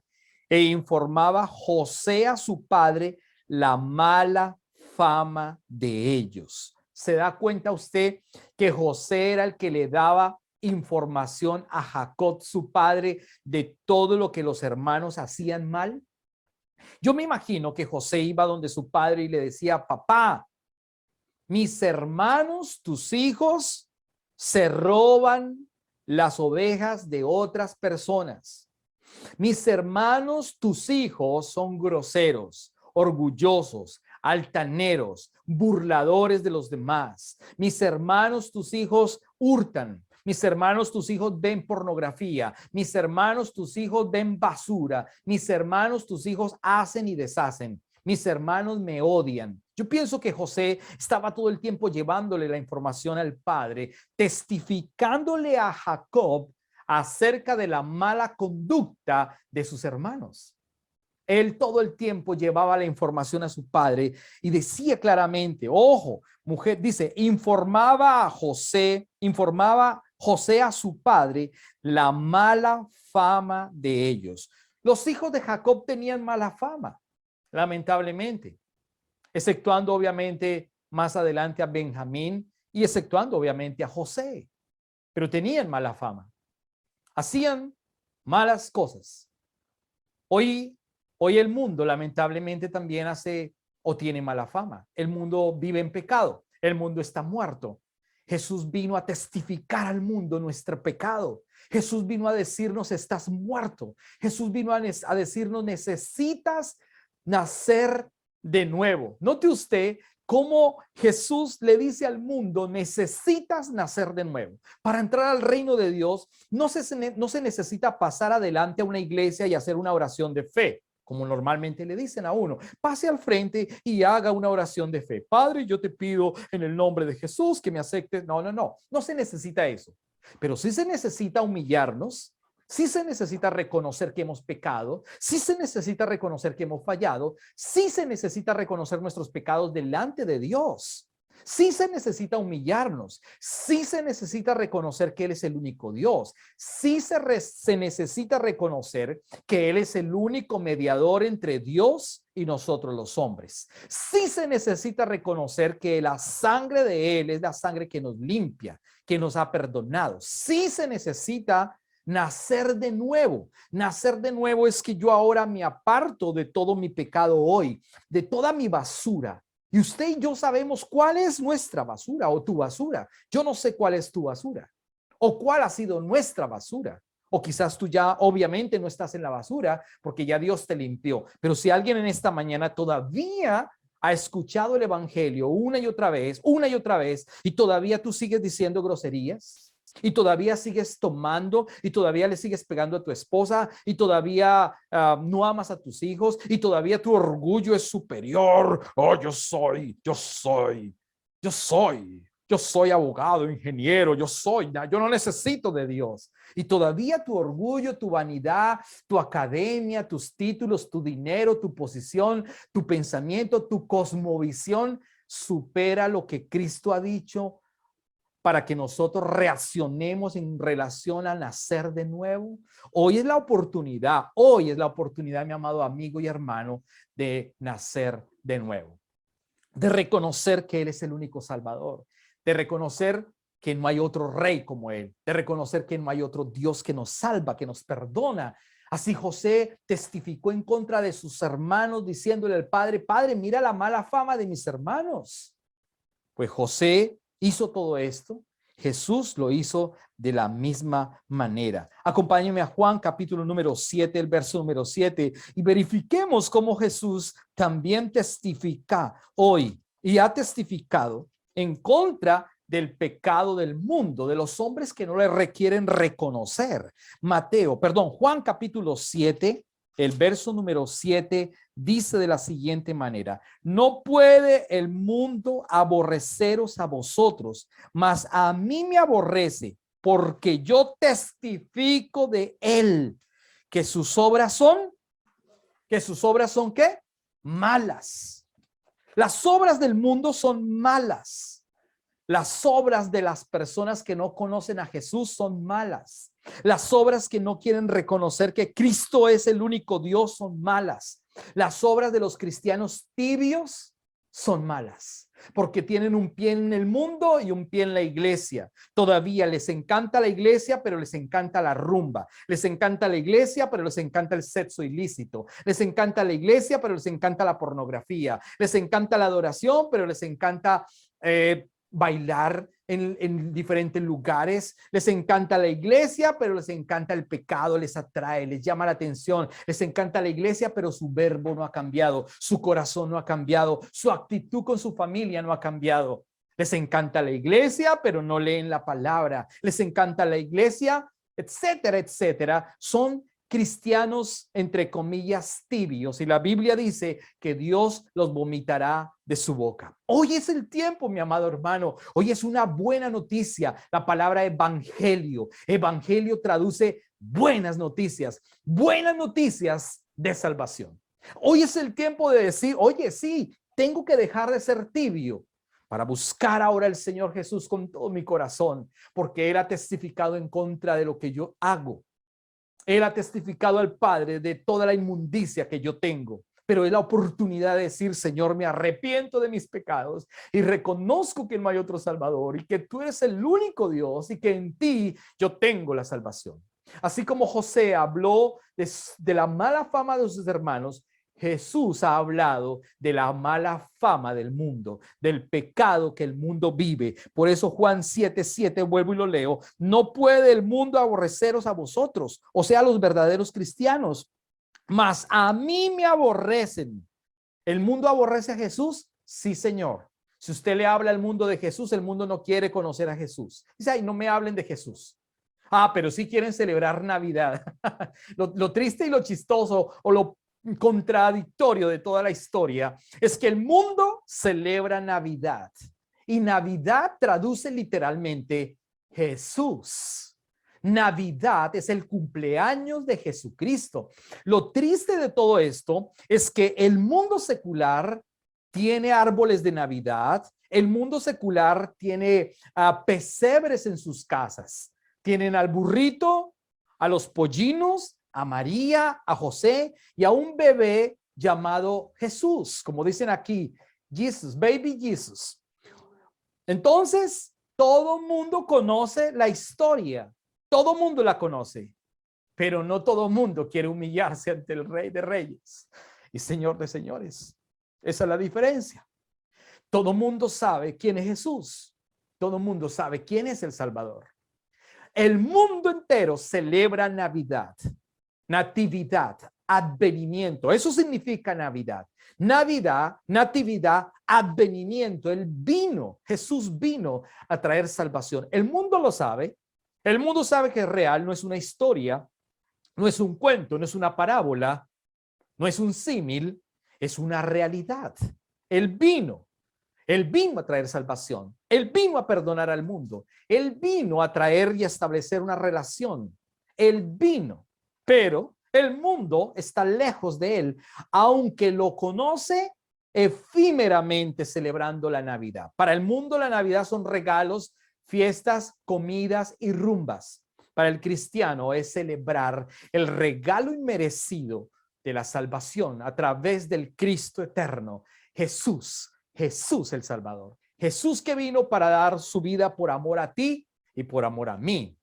e informaba José a su padre la mala fama de ellos. ¿Se da cuenta usted que José era el que le daba información a Jacob, su padre, de todo lo que los hermanos hacían mal? Yo me imagino que José iba donde su padre y le decía, papá, mis hermanos, tus hijos, se roban las ovejas de otras personas. Mis hermanos, tus hijos son groseros, orgullosos, altaneros, burladores de los demás. Mis hermanos, tus hijos hurtan. Mis hermanos, tus hijos ven pornografía. Mis hermanos, tus hijos ven basura. Mis hermanos, tus hijos hacen y deshacen. Mis hermanos me odian. Yo pienso que José estaba todo el tiempo llevándole la información al padre, testificándole a Jacob acerca de la mala conducta de sus hermanos. Él todo el tiempo llevaba la información a su padre y decía claramente, ojo, mujer, dice, informaba José a su padre la mala fama de ellos. Los hijos de Jacob tenían mala fama, lamentablemente, exceptuando obviamente más adelante a Benjamín y exceptuando obviamente a José, pero tenían mala fama. Hacían malas cosas. Hoy el mundo lamentablemente también hace o tiene mala fama. El mundo vive en pecado. El mundo está muerto. Jesús vino a testificar al mundo nuestro pecado. Jesús vino a decirnos, estás muerto. Jesús vino a decirnos, necesitas nacer de nuevo. Note usted cómo Jesús le dice al mundo, necesitas nacer de nuevo. Para entrar al reino de Dios, no se necesita pasar adelante a una iglesia y hacer una oración de fe, como normalmente le dicen a uno. Pase al frente y haga una oración de fe. Padre, yo te pido en el nombre de Jesús que me aceptes. No se necesita eso. Pero sí se necesita humillarnos. Sí se necesita reconocer que hemos pecado, sí se necesita reconocer que hemos fallado, sí se necesita reconocer nuestros pecados delante de Dios, sí se necesita humillarnos, sí se necesita reconocer que Él es el único Dios, sí se necesita reconocer que Él es el único mediador entre Dios y nosotros los hombres. Sí se necesita reconocer que la sangre de Él es la sangre que nos limpia, que nos ha perdonado. Sí se necesita nacer de nuevo. Nacer de nuevo es que yo ahora me aparto de todo mi pecado hoy, de toda mi basura. Y usted y yo sabemos cuál es nuestra basura o tu basura. Yo no sé cuál es tu basura o cuál ha sido nuestra basura. O quizás tú ya obviamente no estás en la basura porque ya Dios te limpió. Pero si alguien en esta mañana todavía ha escuchado el evangelio una y otra vez, y todavía tú sigues diciendo groserías, y todavía sigues tomando, y todavía le sigues pegando a tu esposa, y todavía no amas a tus hijos, y todavía tu orgullo es superior. Oh, yo soy abogado, ingeniero, yo no necesito de Dios. Y todavía tu orgullo, tu vanidad, tu academia, tus títulos, tu dinero, tu posición, tu pensamiento, tu cosmovisión supera lo que Cristo ha dicho para que nosotros reaccionemos en relación a nacer de nuevo. Hoy es la oportunidad, mi amado amigo y hermano, de nacer de nuevo, de reconocer que Él es el único Salvador, de reconocer que no hay otro rey como Él, de reconocer que no hay otro Dios que nos salva, que nos perdona. Así José testificó en contra de sus hermanos, diciéndole al padre, Padre, mira la mala fama de mis hermanos. Pues José hizo todo esto. Jesús lo hizo de la misma manera. Acompáñenme a Juan capítulo número 7, el verso número 7, y verifiquemos cómo Jesús también testifica hoy y ha testificado en contra del pecado del mundo, de los hombres que no le requieren reconocer. Juan capítulo 7, el verso número 7 dice de la siguiente manera: no puede el mundo aborreceros a vosotros, mas a mí me aborrece, porque yo testifico de él que sus obras son Que sus obras son ¿qué? Malas. Las obras del mundo son malas. Las obras de las personas que no conocen a Jesús son malas. Las obras que no quieren reconocer que Cristo es el único Dios son malas. Las obras de los cristianos tibios son malas, porque tienen un pie en el mundo y un pie en la iglesia. Todavía les encanta la iglesia, pero les encanta la rumba. Les encanta la iglesia, pero les encanta el sexo ilícito. Les encanta la iglesia, pero les encanta la pornografía. Les encanta la adoración, pero les encanta bailar en diferentes lugares. Les encanta la iglesia, pero les encanta el pecado, les atrae, les llama la atención. Les encanta la iglesia, pero su verbo no ha cambiado, su corazón no ha cambiado, su actitud con su familia no ha cambiado. Les encanta la iglesia, pero no leen la palabra. Les encanta la iglesia, etcétera, etcétera. Son cristianos, entre comillas, tibios, y la Biblia dice que Dios los vomitará de su boca. Hoy es el tiempo, mi amado hermano. Hoy es una buena noticia. La palabra evangelio. Evangelio traduce buenas noticias de salvación. Hoy es el tiempo de decir, oye, sí, tengo que dejar de ser tibio para buscar ahora al Señor Jesús con todo mi corazón, porque Él ha testificado en contra de lo que yo hago. Él ha testificado al Padre de toda la inmundicia que yo tengo, pero es la oportunidad de decir, Señor, me arrepiento de mis pecados y reconozco que no hay otro Salvador y que tú eres el único Dios y que en ti yo tengo la salvación. Así como José habló de la mala fama de sus hermanos, Jesús ha hablado de la mala fama del mundo, del pecado que el mundo vive. Por eso Juan 7:7, vuelvo y lo leo, no puede el mundo aborreceros a vosotros, o sea, a los verdaderos cristianos, mas a mí me aborrecen. ¿El mundo aborrece a Jesús? Sí, Señor. Si usted le habla al mundo de Jesús, el mundo no quiere conocer a Jesús. Dice, ay, no me hablen de Jesús. Ah, pero sí quieren celebrar Navidad. Lo triste y lo chistoso o lo contradictorio de toda la historia es que el mundo celebra Navidad y Navidad traduce literalmente Jesús. Navidad es el cumpleaños de Jesucristo. Lo triste de todo esto es que el mundo secular tiene árboles de Navidad, el mundo secular tiene pesebres en sus casas, tienen al burrito, a los pollinos, a María, a José y a un bebé llamado Jesús, como dicen aquí, Jesus, baby Jesus. Entonces, todo mundo conoce la historia, todo mundo la conoce, pero no todo mundo quiere humillarse ante el Rey de Reyes y Señor de Señores. Esa es la diferencia. Todo mundo sabe quién es Jesús, todo mundo sabe quién es el Salvador. El mundo entero celebra Navidad. Natividad, advenimiento, eso significa Navidad. Navidad, natividad, advenimiento. Él vino, Jesús vino a traer salvación. El mundo lo sabe. El mundo sabe que es real, no es una historia, no es un cuento, no es una parábola, no es un símil, es una realidad. Él vino a traer salvación. Él vino a perdonar al mundo. Él vino a traer y establecer una relación. Él vino. Pero el mundo está lejos de él, aunque lo conoce efímeramente celebrando la Navidad. Para el mundo la Navidad son regalos, fiestas, comidas y rumbas. Para el cristiano es celebrar el regalo inmerecido de la salvación a través del Cristo eterno, Jesús el Salvador. Jesús que vino para dar su vida por amor a ti y por amor a mí.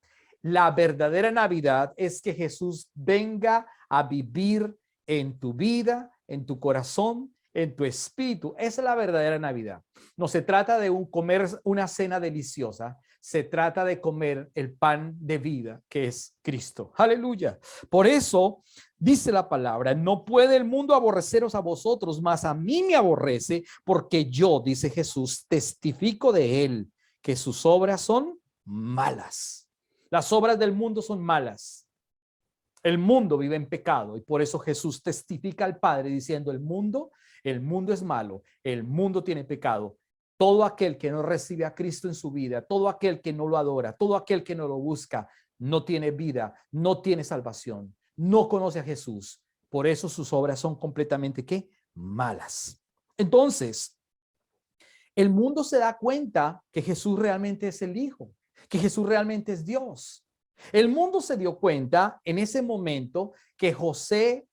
La verdadera Navidad es que Jesús venga a vivir en tu vida, en tu corazón, en tu espíritu. Esa es la verdadera Navidad. No se trata de comer una cena deliciosa, se trata de comer el pan de vida que es Cristo. Aleluya. Por eso dice la palabra, no puede el mundo aborreceros a vosotros, mas a mí me aborrece, porque yo, dice Jesús, testifico de él que sus obras son malas. Las obras del mundo son malas. El mundo vive en pecado y por eso Jesús testifica al Padre diciendo el mundo es malo, el mundo tiene pecado. Todo aquel que no recibe a Cristo en su vida, todo aquel que no lo adora, todo aquel que no lo busca, no tiene vida, no tiene salvación, no conoce a Jesús. Por eso sus obras son completamente, ¿qué? Malas. Entonces, el mundo se da cuenta que Jesús realmente es el Hijo, que Jesús realmente es Dios. El mundo se dio cuenta en ese momento que José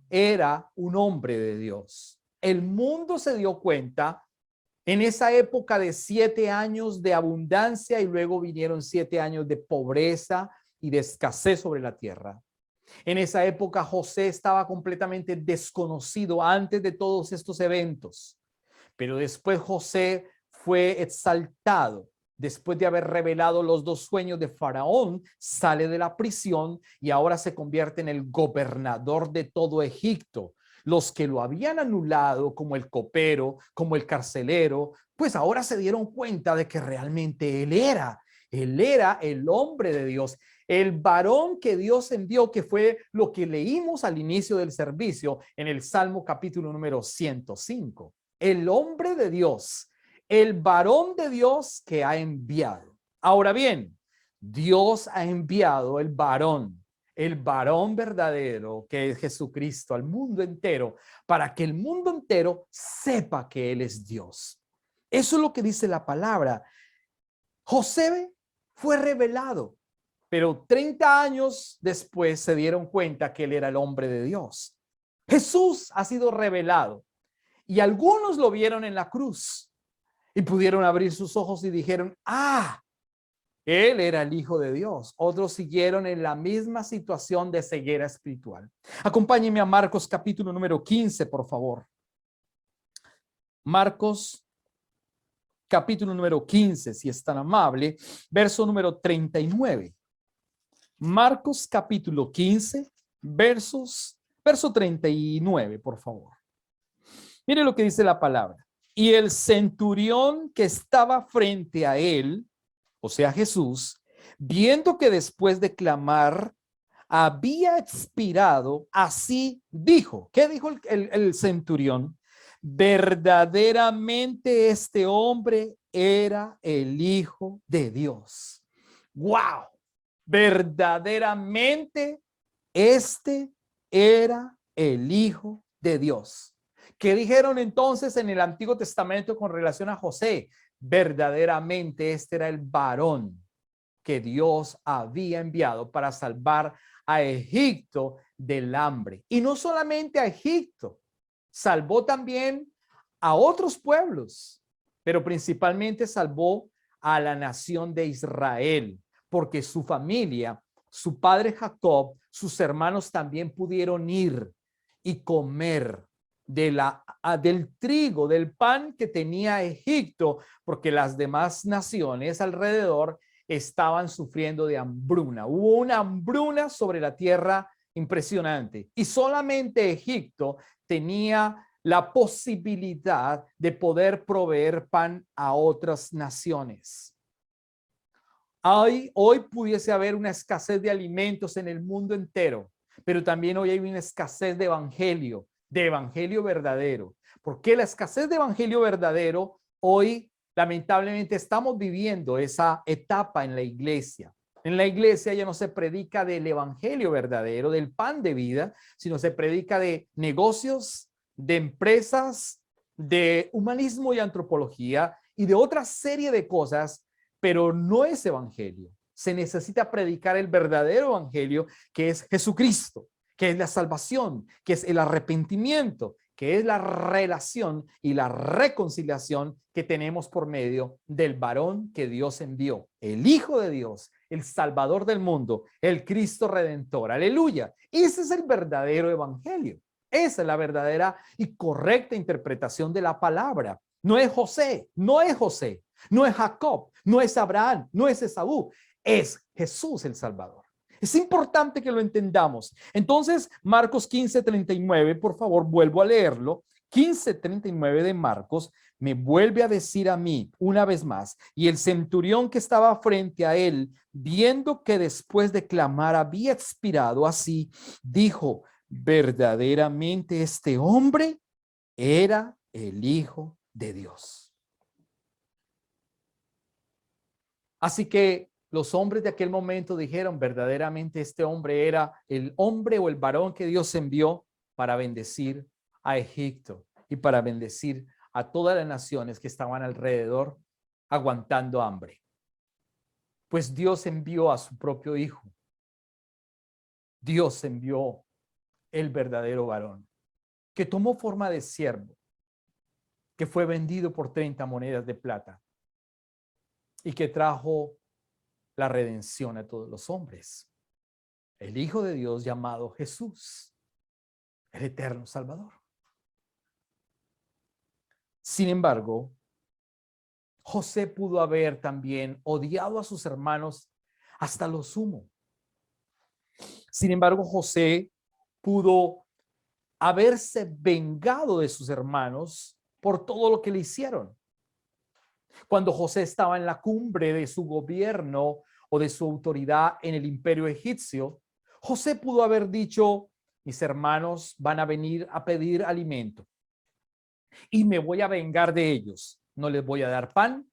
era un hombre de Dios. El mundo se dio cuenta en esa época de 7 años de abundancia y luego vinieron 7 años de pobreza y de escasez sobre la tierra. En esa época José estaba completamente desconocido antes de todos estos eventos. Pero después José fue exaltado. Después de haber revelado los 2 sueños de Faraón, sale de la prisión y ahora se convierte en el gobernador de todo Egipto. Los que lo habían anulado como el copero, como el carcelero, pues ahora se dieron cuenta de que realmente él era el hombre de Dios, el varón que Dios envió, que fue lo que leímos al inicio del servicio en el Salmo capítulo número 105. El hombre de Dios, el varón de Dios que ha enviado. Ahora bien, Dios ha enviado el varón verdadero que es Jesucristo al mundo entero, para que el mundo entero sepa que Él es Dios. Eso es lo que dice la palabra. José fue revelado, pero 30 años después se dieron cuenta que Él era el hombre de Dios. Jesús ha sido revelado. Y algunos lo vieron en la cruz y pudieron abrir sus ojos y dijeron, él era el Hijo de Dios. Otros siguieron en la misma situación de ceguera espiritual. Acompáñenme a Marcos capítulo número 15, por favor. Marcos capítulo número 15, si es tan amable, verso número 39. Marcos capítulo 15, verso 39, por favor. Mire lo que dice la palabra. Y el centurión que estaba frente a él, o sea Jesús, viendo que después de clamar había expirado, así dijo. ¿Qué dijo el centurión? Verdaderamente este hombre era el Hijo de Dios. ¡Wow! Verdaderamente este era el Hijo de Dios. ¿Qué dijeron entonces en el Antiguo Testamento con relación a José? Verdaderamente este era el varón que Dios había enviado para salvar a Egipto del hambre. Y no solamente a Egipto, salvó también a otros pueblos, pero principalmente salvó a la nación de Israel, porque su familia, su padre Jacob, sus hermanos también pudieron ir y comer del trigo, del pan que tenía Egipto, porque las demás naciones alrededor estaban sufriendo de hambruna. Hubo una hambruna sobre la tierra impresionante y solamente Egipto tenía la posibilidad de poder proveer pan a otras naciones. Hoy pudiese haber una escasez de alimentos en el mundo entero, pero también hoy hay una escasez de evangelio verdadero. ¿Por qué la escasez de evangelio verdadero? Hoy, lamentablemente, estamos viviendo esa etapa en la iglesia. En la iglesia ya no se predica del evangelio verdadero, del pan de vida, sino se predica de negocios, de empresas, de humanismo y antropología y de otra serie de cosas, pero no es evangelio. Se necesita predicar el verdadero evangelio, que es Jesucristo, que es la salvación, que es el arrepentimiento, que es la relación y la reconciliación que tenemos por medio del varón que Dios envió, el Hijo de Dios, el Salvador del mundo, el Cristo Redentor. Aleluya. Ese es el verdadero evangelio. Esa es la verdadera y correcta interpretación de la palabra. No es José, no es José, no es Jacob, no es Abraham, no es Esaú, es Jesús el Salvador. Es importante que lo entendamos. Entonces, Marcos 15:39, por favor, vuelvo a leerlo. 15:39 de Marcos me vuelve a decir a mí una vez más, y el centurión que estaba frente a él, viendo que después de clamar había expirado, así dijo, verdaderamente este hombre era el Hijo de Dios. Así que los hombres de aquel momento dijeron, verdaderamente este hombre era el hombre o el varón que Dios envió. para bendecir a Egipto y para bendecir a todas las naciones que estaban alrededor aguantando hambre. Pues Dios envió a su propio hijo. Dios envió el verdadero varón, que tomó forma de siervo, que fue vendido por 30 monedas de plata y que trajo la redención a todos los hombres. El Hijo de Dios llamado Jesús, el eterno Salvador. Sin embargo, José pudo haber también odiado a sus hermanos hasta lo sumo. Sin embargo, José pudo haberse vengado de sus hermanos por todo lo que le hicieron. Cuando José estaba en la cumbre de su gobierno o de su autoridad en el imperio egipcio, José pudo haber dicho: mis hermanos van a venir a pedir alimento y me voy a vengar de ellos. No les voy a dar pan,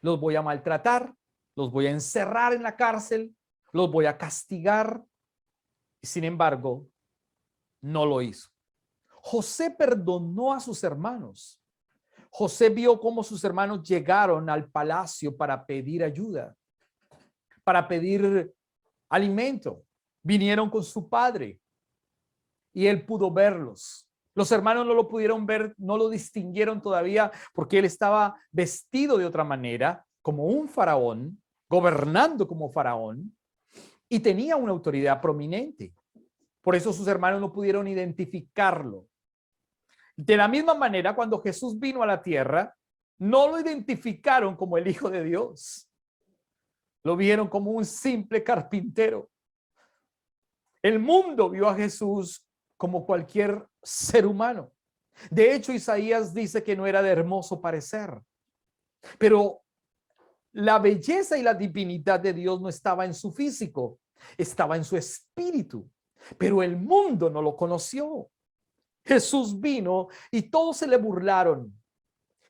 los voy a maltratar, los voy a encerrar en la cárcel, los voy a castigar. Y sin embargo, no lo hizo. José perdonó a sus hermanos. José vio cómo sus hermanos llegaron al palacio para pedir ayuda, para pedir alimento. Vinieron con su padre y él pudo verlos. Los hermanos no lo pudieron ver, no lo distinguieron todavía porque él estaba vestido de otra manera, como un faraón, gobernando como faraón, y tenía una autoridad prominente. Por eso sus hermanos no pudieron identificarlo. De la misma manera, cuando Jesús vino a la tierra, no lo identificaron como el Hijo de Dios. Lo vieron como un simple carpintero. El mundo vio a Jesús como cualquier ser humano. De hecho, Isaías dice que no era de hermoso parecer. Pero la belleza y la divinidad de Dios no estaba en su físico, estaba en su espíritu. Pero el mundo no lo conoció. Jesús vino y todos se le burlaron.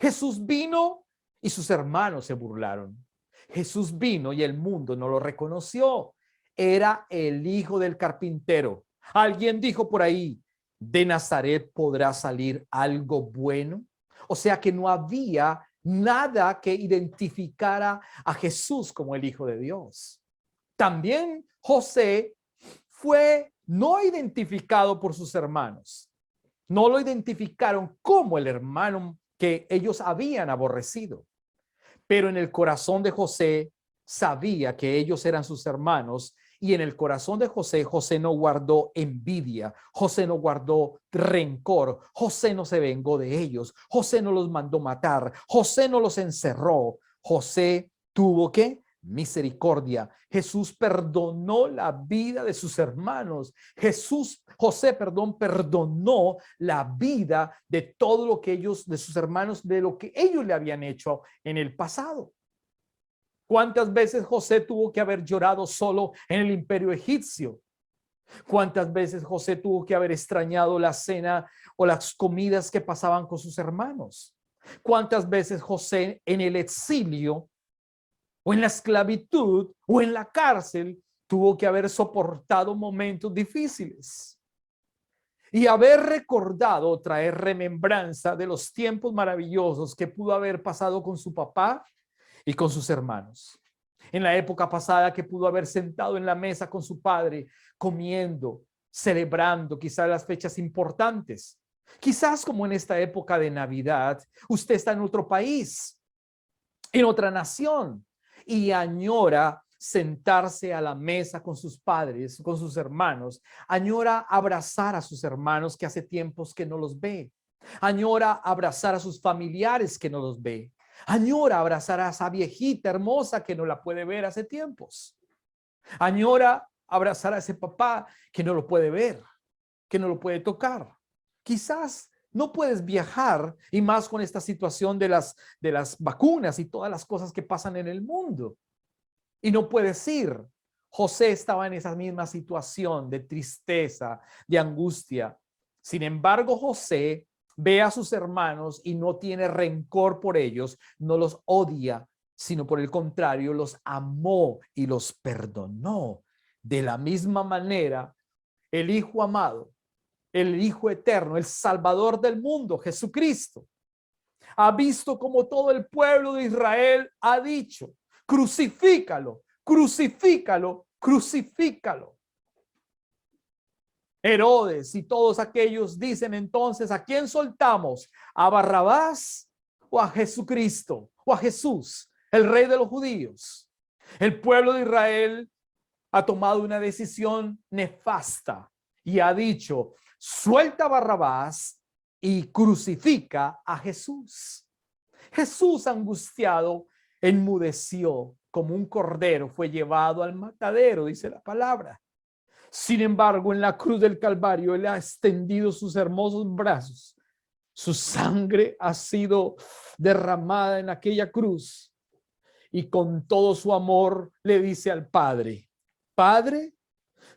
Jesús vino y sus hermanos se burlaron. Jesús vino y el mundo no lo reconoció. Era el hijo del carpintero. Alguien dijo por ahí: ¿de Nazaret podrá salir algo bueno? O sea que no había nada que identificara a Jesús como el Hijo de Dios. También José fue no identificado por sus hermanos. No lo identificaron como el hermano que ellos habían aborrecido. Pero en el corazón de José sabía que ellos eran sus hermanos, y en el corazón de José, José no guardó envidia, José no guardó rencor, José no se vengó de ellos, José no los mandó matar, José no los encerró. José tuvo ¿qué? Misericordia. Jesús perdonó la vida de sus hermanos. José, perdonó la vida de todo lo que ellos, de sus hermanos, de lo que ellos le habían hecho en el pasado. ¿Cuántas veces José tuvo que haber llorado solo en el imperio egipcio? ¿Cuántas veces José tuvo que haber extrañado la cena o las comidas que pasaban con sus hermanos? ¿Cuántas veces José en el exilio o en la esclavitud o en la cárcel tuvo que haber soportado momentos difíciles? Y haber recordado, traer remembranza de los tiempos maravillosos que pudo haber pasado con su papá y con sus hermanos. En la época pasada que pudo haber sentado en la mesa con su padre, comiendo, celebrando quizás las fechas importantes. Quizás como en esta época de Navidad, usted está en otro país, en otra nación, y añora sentarse a la mesa con sus padres, con sus hermanos. Añora abrazar a sus hermanos que hace tiempos que no los ve. Añora abrazar a sus familiares que no los ve. Añora abrazar a esa viejita hermosa que no la puede ver hace tiempos. Añora abrazar a ese papá que no lo puede ver, que no lo puede tocar. Quizás no puedes viajar, y más con esta situación de las vacunas y todas las cosas que pasan en el mundo. Y no puedes ir. José estaba en esa misma situación de tristeza, de angustia. Sin embargo, José ve a sus hermanos y no tiene rencor por ellos, no los odia, sino por el contrario, los amó y los perdonó. De la misma manera, el Hijo amado el Hijo Eterno, el Salvador del mundo, Jesucristo, ha visto como todo el pueblo de Israel ha dicho: crucifícalo, crucifícalo, crucifícalo. Herodes y todos aquellos dicen entonces: ¿a quién soltamos? ¿A Barrabás o a Jesucristo o a Jesús, el rey de los judíos? El pueblo de Israel ha tomado una decisión nefasta y ha dicho: suelta a Barrabás y crucifica a Jesús. Jesús, angustiado, enmudeció como un cordero, fue llevado al matadero, dice la palabra. Sin embargo, en la cruz del Calvario, Él ha extendido sus hermosos brazos. Su sangre ha sido derramada en aquella cruz. Y con todo su amor le dice al Padre: Padre,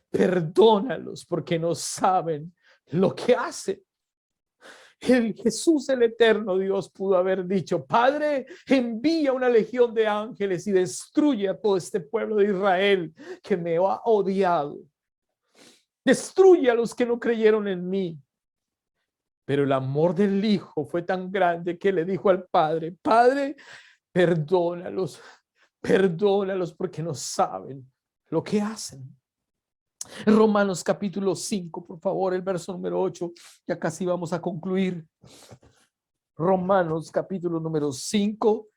perdónalos porque no saben lo que hacen. El Jesús, el eterno Dios, pudo haber dicho: Padre, envía una legión de ángeles y destruye a todo este pueblo de Israel que me ha odiado. Destruye a los que no creyeron en mí. Pero el amor del Hijo fue tan grande que le dijo al Padre: Padre, perdónalos, perdónalos porque no saben lo que hacen. Romanos capítulo 5, por favor, el verso número 8, ya casi vamos a concluir. Romanos capítulo número 5,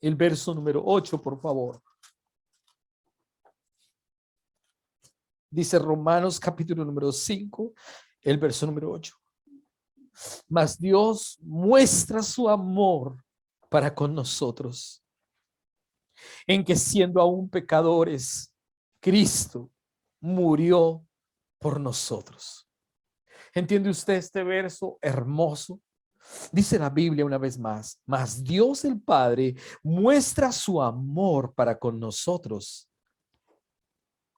el verso número 8, por favor. Dice Romanos capítulo número 5, el verso número 8. Mas Dios muestra su amor para con nosotros, en que siendo aún pecadores, Cristo murió por nosotros. ¿Entiende usted este verso hermoso? Dice la Biblia una vez más: mas Dios el Padre muestra su amor para con nosotros,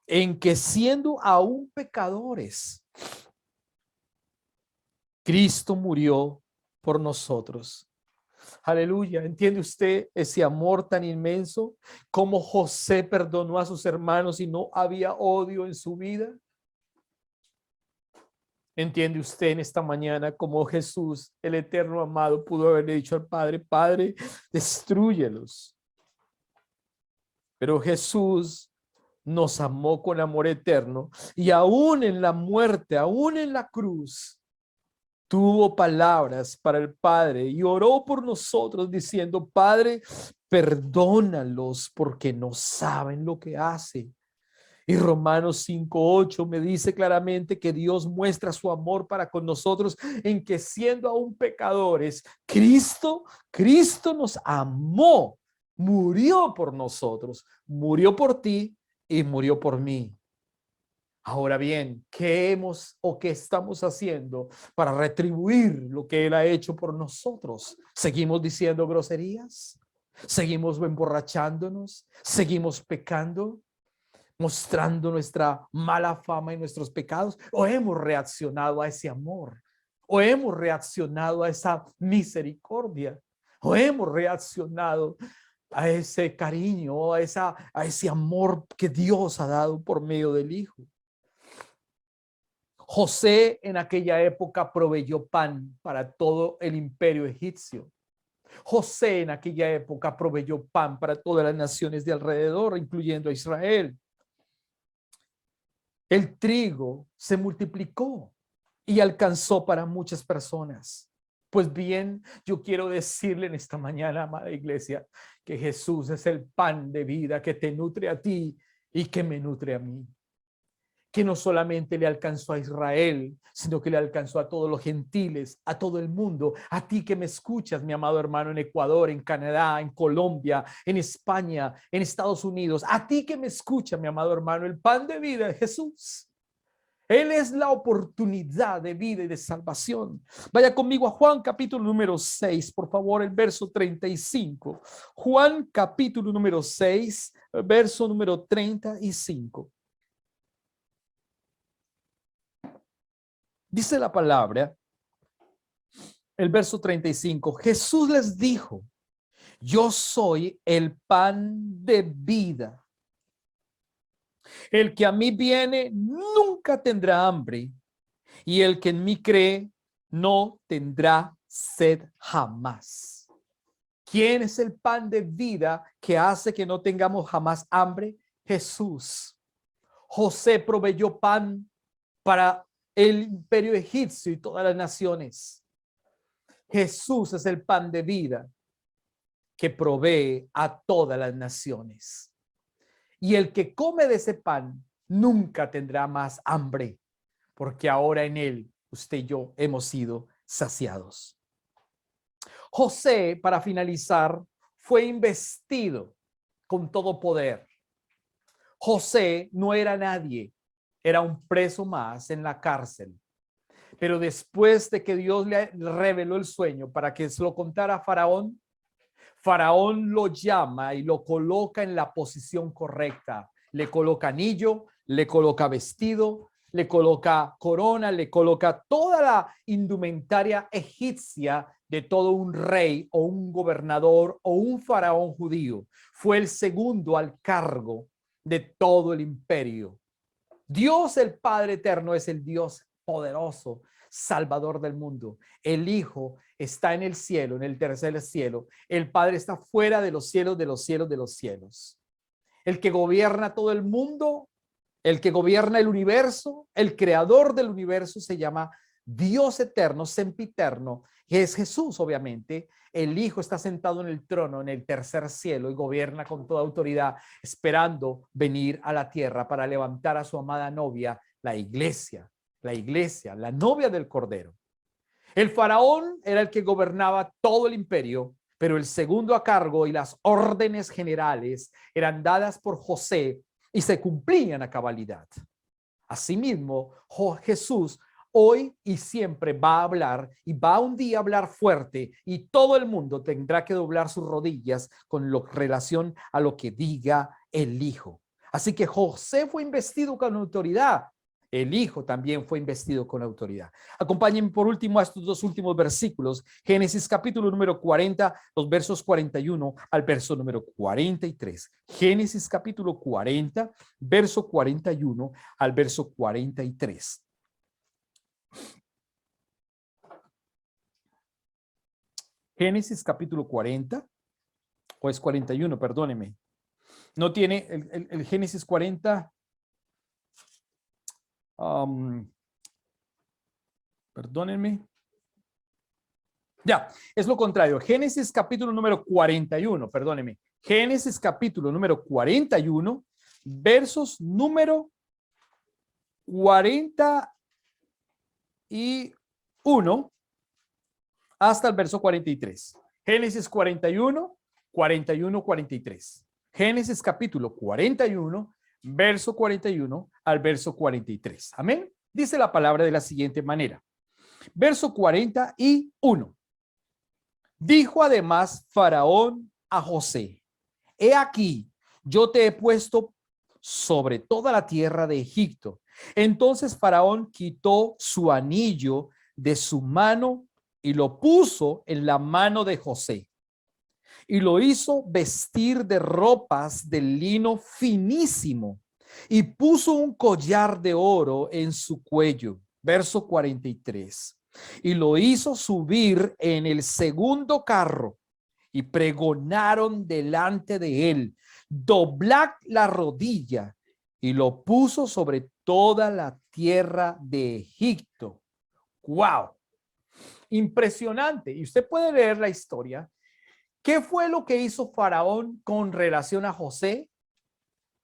en que siendo aún pecadores, Cristo murió por nosotros. Aleluya. ¿Entiende usted ese amor tan inmenso? Cómo José perdonó a sus hermanos y no había odio en su vida. ¿Entiende usted en esta mañana cómo Jesús, el eterno amado, pudo haberle dicho al Padre: Padre, destrúyelos? Pero Jesús nos amó con amor eterno y aún en la muerte, aún en la cruz, tuvo palabras para el Padre y oró por nosotros diciendo: Padre, perdónalos porque no saben lo que hacen. Y Romanos 5:8 me dice claramente que Dios muestra su amor para con nosotros en que siendo aún pecadores, Cristo nos amó, murió por nosotros, murió por ti y murió por mí. Ahora bien, ¿qué hemos o qué estamos haciendo para retribuir lo que Él ha hecho por nosotros? ¿Seguimos diciendo groserías? ¿Seguimos emborrachándonos? ¿Seguimos pecando? ¿Mostrando nuestra mala fama y nuestros pecados? ¿O hemos reaccionado a ese amor? ¿O hemos reaccionado a esa misericordia? ¿O hemos reaccionado a ese cariño, a ese amor que Dios ha dado por medio del Hijo? José en aquella época proveyó pan para todo el imperio egipcio. José en aquella época proveyó pan para todas las naciones de alrededor, incluyendo a Israel. El trigo se multiplicó y alcanzó para muchas personas. Pues bien, yo quiero decirle en esta mañana, amada iglesia, que Jesús es el pan de vida que te nutre a ti y que me nutre a mí. Que no solamente le alcanzó a Israel, sino que le alcanzó a todos los gentiles, a todo el mundo, a ti que me escuchas, mi amado hermano, en Ecuador, en Canadá, en Colombia, en España, en Estados Unidos, a ti que me escucha, mi amado hermano, el pan de vida es Jesús. Él es la oportunidad de vida y de salvación. Vaya conmigo a Juan capítulo número 6, por favor, el verso 35. Juan capítulo número 6, verso número 35. Dice la palabra, el verso 35, Jesús les dijo: yo soy el pan de vida. El que a mí viene nunca tendrá hambre, y el que en mí cree no tendrá sed jamás. ¿Quién es el pan de vida que hace que no tengamos jamás hambre? Jesús. José proveyó pan para el imperio egipcio y todas las naciones. Jesús es el pan de vida que provee a todas las naciones. Y el que come de ese pan nunca tendrá más hambre, porque ahora en él usted y yo hemos sido saciados. José, para finalizar, fue investido con todo poder. José no era nadie, era un preso más en la cárcel. Pero después de que Dios le reveló el sueño para que se lo contara a Faraón, Faraón lo llama y lo coloca en la posición correcta. Le coloca anillo, le coloca vestido, le coloca corona, le coloca toda la indumentaria egipcia de todo un rey o un gobernador o un faraón judío. Fue el segundo al cargo de todo el imperio. Dios el Padre Eterno es el Dios poderoso, Salvador del mundo. El Hijo está en el cielo, en el tercer cielo. El Padre está fuera de los cielos, de los cielos, de los cielos. El que gobierna todo el mundo, el que gobierna el universo, el creador del universo se llama Dios eterno, sempiterno, que es Jesús, obviamente. El Hijo está sentado en el trono, en el tercer cielo, y gobierna con toda autoridad, esperando venir a la tierra para levantar a su amada novia, la iglesia, la novia del Cordero. El faraón era el que gobernaba todo el imperio, pero el segundo a cargo y las órdenes generales eran dadas por José y se cumplían a cabalidad. Asimismo, Jesús hoy y siempre va a hablar y va un día a hablar fuerte y todo el mundo tendrá que doblar sus rodillas con relación a lo que diga el Hijo. Así que José fue investido con autoridad. El Hijo también fue investido con autoridad. Acompáñenme por último a estos dos últimos versículos. Génesis capítulo número 40, los versos 41 al verso número 43. Génesis capítulo 40, verso 41 al verso 43. Génesis capítulo 40, o es 41, perdóneme. No tiene el Génesis 40. Perdónenme. Ya, es lo contrario. Génesis capítulo número 41, perdónenme. Génesis capítulo número 41, versos número 41 hasta el verso 43. Génesis 41, 41, 43. Génesis capítulo 41, verso 41 al verso 43. Amén. Dice la palabra de la siguiente manera. Verso 41. Dijo además Faraón a José: he aquí, yo te he puesto sobre toda la tierra de Egipto. Entonces Faraón quitó su anillo de su mano y lo puso en la mano de José, y lo hizo vestir de ropas de lino finísimo, y puso un collar de oro en su cuello. Verso 43. Y lo hizo subir en el segundo carro, y pregonaron delante de él: doblad la rodilla. Y lo puso sobre toda la tierra de Egipto. ¡Wow! Impresionante. Y usted puede leer la historia. ¿Qué fue lo que hizo Faraón con relación a José?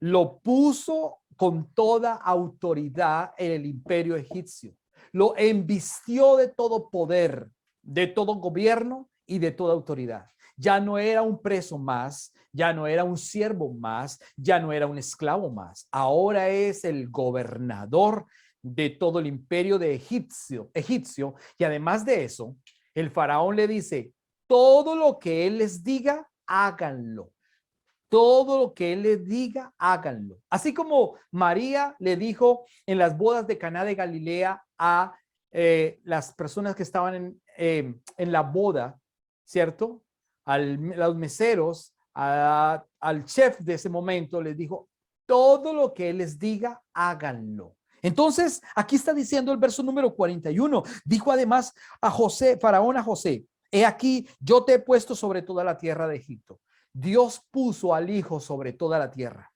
Lo puso con toda autoridad en el imperio egipcio. Lo embistió de todo poder, de todo gobierno y de toda autoridad. Ya no era un preso más, ya no era un siervo más, ya no era un esclavo más. Ahora es el gobernador de todo el imperio de egipcio. Y además de eso, el faraón le dice: todo lo que él les diga, háganlo. Todo lo que él les diga, háganlo. Así como María le dijo en las bodas de Caná de Galilea a las personas que estaban en la boda, ¿cierto? A los meseros, al chef de ese momento, les dijo: todo lo que Él les diga, háganlo. Entonces, aquí está diciendo el verso número 41. Dijo además a José, Faraón a José, he aquí, yo te he puesto sobre toda la tierra de Egipto. Dios puso al Hijo sobre toda la tierra.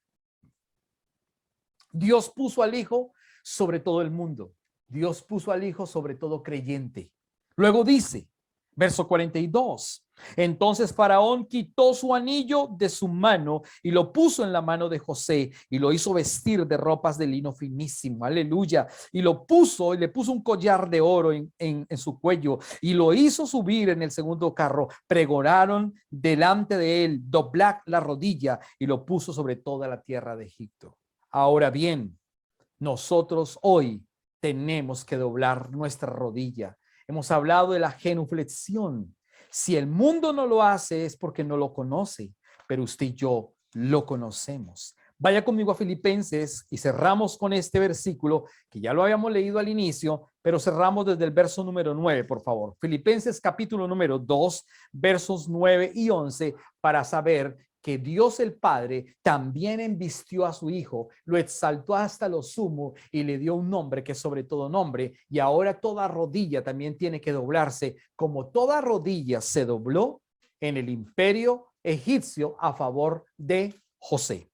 Dios puso al Hijo sobre todo el mundo. Dios puso al Hijo sobre todo creyente. Luego dice, verso 42, entonces Faraón quitó su anillo de su mano y lo puso en la mano de José y lo hizo vestir de ropas de lino finísimo, aleluya, y lo puso y le puso un collar de oro en su cuello y lo hizo subir en el segundo carro. Pregonaron delante de él, doblar la rodilla, y lo puso sobre toda la tierra de Egipto. Ahora bien, nosotros hoy tenemos que doblar nuestra rodilla. Hemos hablado de la genuflexión. Si el mundo no lo hace es porque no lo conoce, pero usted y yo lo conocemos. Vaya conmigo a Filipenses y cerramos con este versículo que ya lo habíamos leído al inicio, pero cerramos desde el verso número 9, por favor. Filipenses capítulo número 2, versos 9 y 11, para saber que Dios el Padre también envistió a su Hijo, lo exaltó hasta lo sumo y le dio un nombre que es sobre todo nombre, y ahora toda rodilla también tiene que doblarse, como toda rodilla se dobló en el imperio egipcio a favor de José.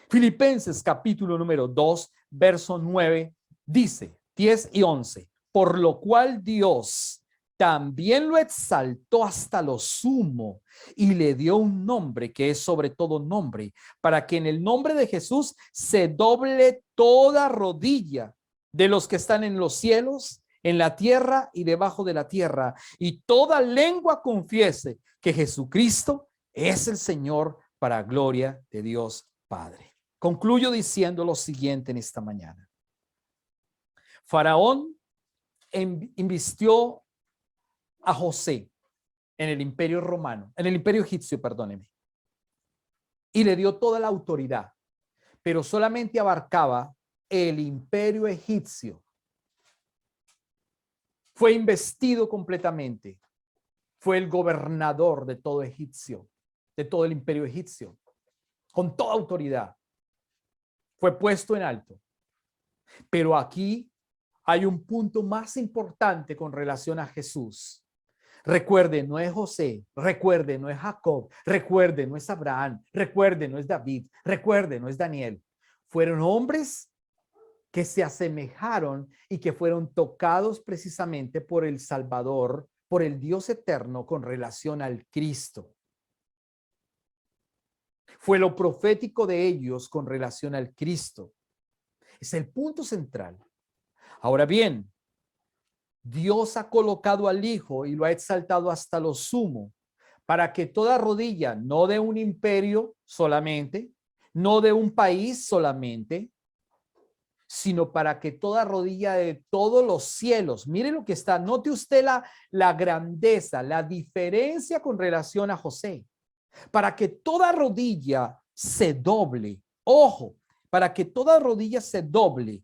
Filipenses capítulo número 2, verso 9, dice 10 y 11, por lo cual Dios también lo exaltó hasta lo sumo y le dio un nombre que es sobre todo nombre, para que en el nombre de Jesús se doble toda rodilla de los que están en los cielos, en la tierra y debajo de la tierra, y toda lengua confiese que Jesucristo es el Señor, para gloria de Dios Padre. Concluyo diciendo lo siguiente en esta mañana. Faraón invistió a José en el imperio romano, en el imperio egipcio, perdóneme, y le dio toda la autoridad, pero solamente abarcaba el imperio egipcio. Fue investido completamente, fue el gobernador de todo egipcio, de todo el imperio egipcio, con toda autoridad. Fue puesto en alto. Pero aquí hay un punto más importante con relación a Jesús. Recuerde, no es José, recuerde, no es Jacob, recuerde, no es Abraham, recuerde, no es David, recuerde, no es Daniel. Fueron hombres que se asemejaron y que fueron tocados precisamente por el Salvador, por el Dios eterno con relación al Cristo. Fue lo profético de ellos con relación al Cristo. Es el punto central. Ahora bien, Dios ha colocado al Hijo y lo ha exaltado hasta lo sumo para que toda rodilla, no de un imperio solamente, no de un país solamente, sino para que toda rodilla de todos los cielos, mire lo que está, note usted la grandeza, la diferencia con relación a José, para que toda rodilla se doble, ojo, para que toda rodilla se doble,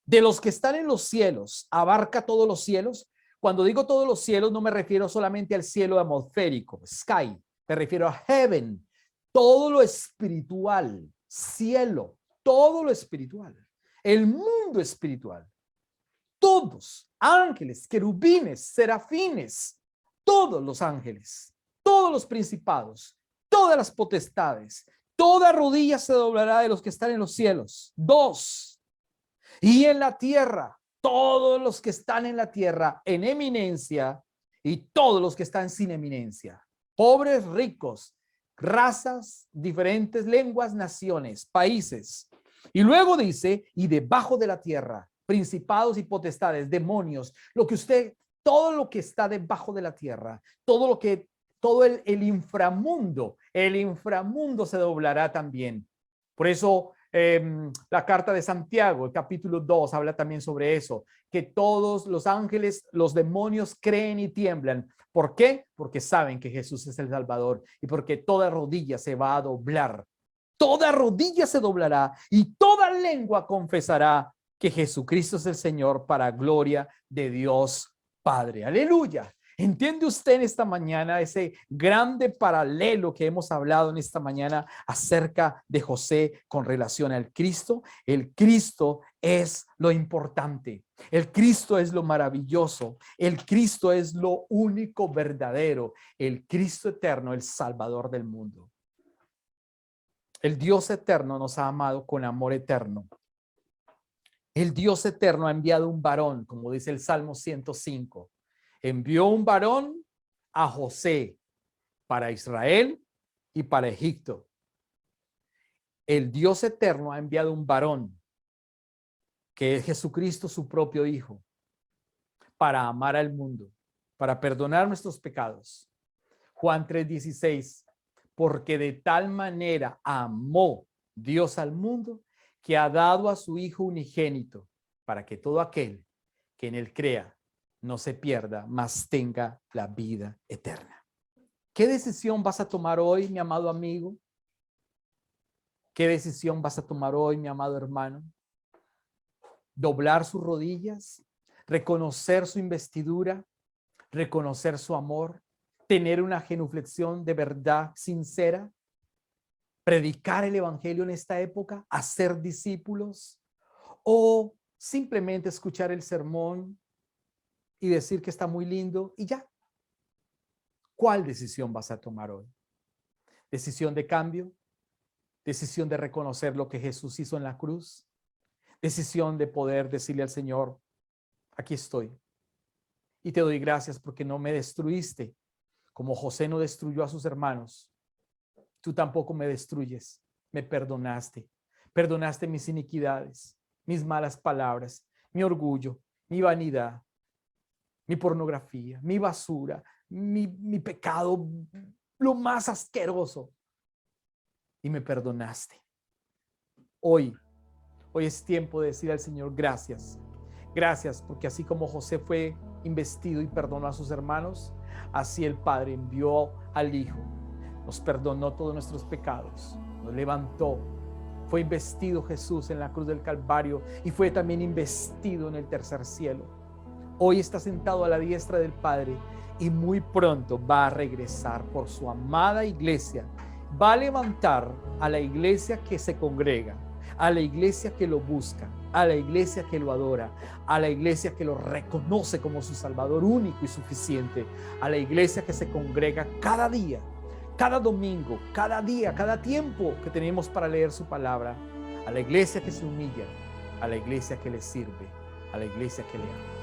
de los que están en los cielos, abarca todos los cielos. Cuando digo todos los cielos, no me refiero solamente al cielo atmosférico, sky, me refiero a heaven, todo lo espiritual, cielo, todo lo espiritual, el mundo espiritual, todos, ángeles, querubines, serafines, todos los ángeles, todos los principados, todas las potestades, toda rodilla se doblará de los que están en los cielos. 2. Y en la tierra, todos los que están en la tierra en eminencia y todos los que están sin eminencia, pobres, ricos, razas, diferentes lenguas, naciones, países. Y luego dice, y debajo de la tierra, principados y potestades, demonios, todo lo que está debajo de la tierra, todo el inframundo se doblará también. Por eso la carta de Santiago, el capítulo 2, habla también sobre eso, que todos los ángeles, los demonios creen y tiemblan. ¿Por qué? Porque saben que Jesús es el Salvador y porque toda rodilla se va a doblar. Toda rodilla se doblará y toda lengua confesará que Jesucristo es el Señor, para gloria de Dios Padre. Aleluya. ¿Entiende usted en esta mañana ese grande paralelo que hemos hablado en esta mañana acerca de José con relación al Cristo? El Cristo es lo importante. El Cristo es lo maravilloso. El Cristo es lo único verdadero. El Cristo eterno, el Salvador del mundo. El Dios eterno nos ha amado con amor eterno. El Dios eterno ha enviado un varón, como dice el Salmo 105. Envió un varón a José para Israel y para Egipto. El Dios eterno ha enviado un varón, que es Jesucristo, su propio Hijo, para amar al mundo, para perdonar nuestros pecados. Juan 3:16, porque de tal manera amó Dios al mundo que ha dado a su Hijo unigénito, para que todo aquel que en él crea no se pierda, mas tenga la vida eterna. ¿Qué decisión vas a tomar hoy, mi amado amigo? ¿Qué decisión vas a tomar hoy, mi amado hermano? ¿Doblar sus rodillas? ¿Reconocer su investidura? ¿Reconocer su amor? ¿Tener una genuflexión de verdad sincera? ¿Predicar el evangelio en esta época? ¿Hacer discípulos? ¿O simplemente escuchar el sermón y decir que está muy lindo y ya? ¿Cuál decisión vas a tomar hoy? ¿Decisión de cambio? ¿Decisión de reconocer lo que Jesús hizo en la cruz? ¿Decisión de poder decirle al Señor, aquí estoy y te doy gracias porque no me destruiste como José no destruyó a sus hermanos? Tú tampoco me destruyes, me perdonaste. Perdonaste mis iniquidades, mis malas palabras, mi orgullo, mi vanidad, mi pornografía, mi basura, mi pecado, lo más asqueroso. Y me perdonaste. Hoy es tiempo de decir al Señor gracias. Gracias porque así como José fue investido y perdonó a sus hermanos, así el Padre envió al Hijo. Nos perdonó todos nuestros pecados, nos levantó. Fue investido Jesús en la cruz del Calvario y fue también investido en el tercer cielo. Hoy está sentado a la diestra del Padre y muy pronto va a regresar por su amada iglesia. Va a levantar a la iglesia que se congrega, a la iglesia que lo busca, a la iglesia que lo adora, a la iglesia que lo reconoce como su Salvador único y suficiente, a la iglesia que se congrega cada día, cada domingo, cada día, cada tiempo que tenemos para leer su palabra, a la iglesia que se humilla, a la iglesia que le sirve, a la iglesia que le ama.